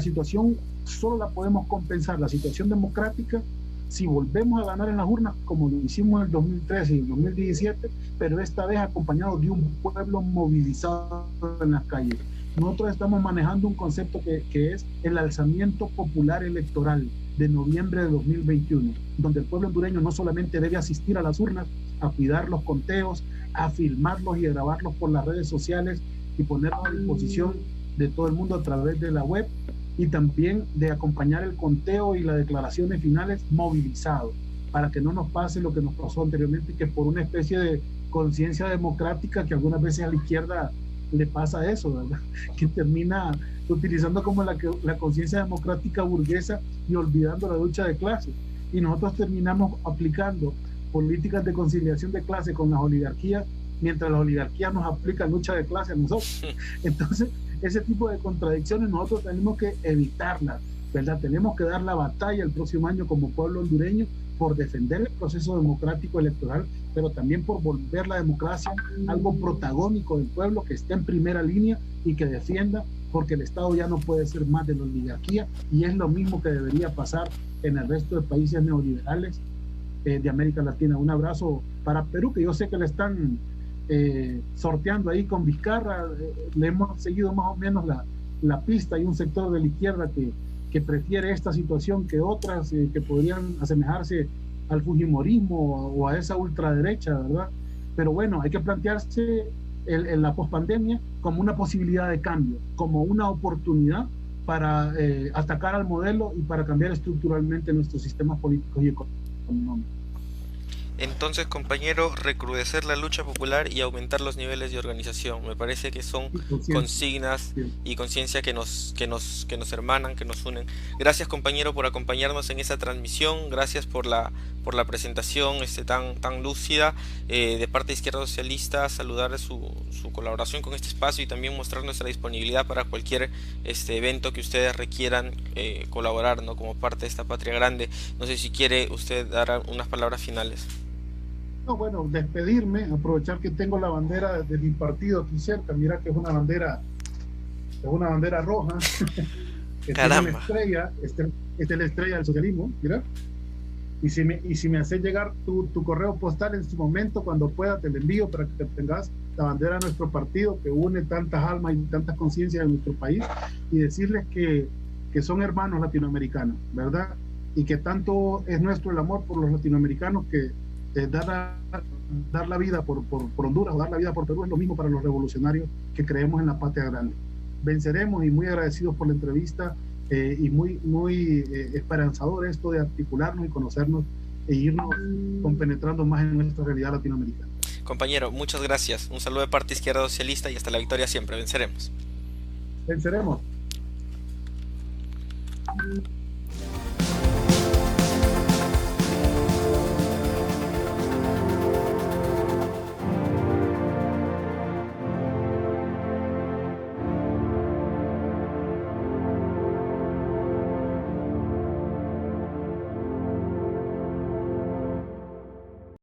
situación solo la podemos compensar, la situación democrática, si volvemos a ganar en las urnas como lo hicimos en el 2013 y el 2017, pero esta vez acompañado de un pueblo movilizado en las calles. Nosotros estamos manejando un concepto que es el alzamiento popular electoral de noviembre de 2021, donde el pueblo hondureño no solamente debe asistir a las urnas, a cuidar los conteos, a filmarlos y a grabarlos por las redes sociales y ponerlos a disposición de todo el mundo a través de la web, y también de acompañar el conteo y las declaraciones finales movilizados, para que no nos pase lo que nos pasó anteriormente, que por una especie de conciencia democrática que algunas veces a la izquierda le pasa eso, ¿verdad? Que termina utilizando como la conciencia democrática burguesa y olvidando la lucha de clases. Y nosotros terminamos aplicando políticas de conciliación de clase con las oligarquías, mientras las oligarquías nos aplican lucha de clase a nosotros. Entonces, ese tipo de contradicciones nosotros tenemos que evitarlas, ¿verdad? Tenemos que dar la batalla el próximo año como pueblo hondureño por defender el proceso democrático electoral, pero también por volver la democracia algo protagónico del pueblo, que esté en primera línea y que defienda, porque el Estado ya no puede ser más de la oligarquía, y es lo mismo que debería pasar en el resto de países neoliberales de América Latina. Un abrazo para Perú, que yo sé que le están sorteando ahí con Vizcarra. Le hemos seguido más o menos la pista. Hay un sector de la izquierda que prefiere esta situación que otras que podrían asemejarse al fujimorismo o a esa ultraderecha, ¿verdad? Pero bueno, hay que plantearse la pospandemia como una posibilidad de cambio, como una oportunidad para atacar al modelo y para cambiar estructuralmente nuestros sistemas políticos y económicos.
Entonces, compañero, recrudecer la lucha popular y aumentar los niveles de organización. Me parece que son consignas y conciencia que nos hermanan, que nos unen. Gracias, compañero, por acompañarnos en esta transmisión. Gracias por la presentación tan lúcida. De parte de Izquierda Socialista, saludar su colaboración con este espacio y también mostrar nuestra disponibilidad para cualquier evento que ustedes requieran colaborar, ¿no? Como parte de esta patria grande. No sé si quiere usted dar unas palabras finales.
No, bueno, despedirme, aprovechar que tengo la bandera de mi partido aquí cerca. Mira que es una bandera roja.
Caramba.
Esta es la estrella del socialismo, mira. Y si me haces llegar tu correo postal en su momento, cuando pueda, te lo envío para que tengas la bandera de nuestro partido, que une tantas almas y tantas conciencias en nuestro país, y decirles que son hermanos latinoamericanos, ¿verdad? Y que tanto es nuestro el amor por los latinoamericanos, que dar la vida por Honduras o dar la vida por Perú es lo mismo para los revolucionarios que creemos en la patria grande. Venceremos, y muy agradecidos por la entrevista y muy esperanzador esto de articularnos y conocernos e irnos compenetrando más en nuestra realidad latinoamericana.
Compañero, muchas gracias. Un saludo de parte Izquierda Socialista y hasta la victoria siempre. Venceremos.
Venceremos.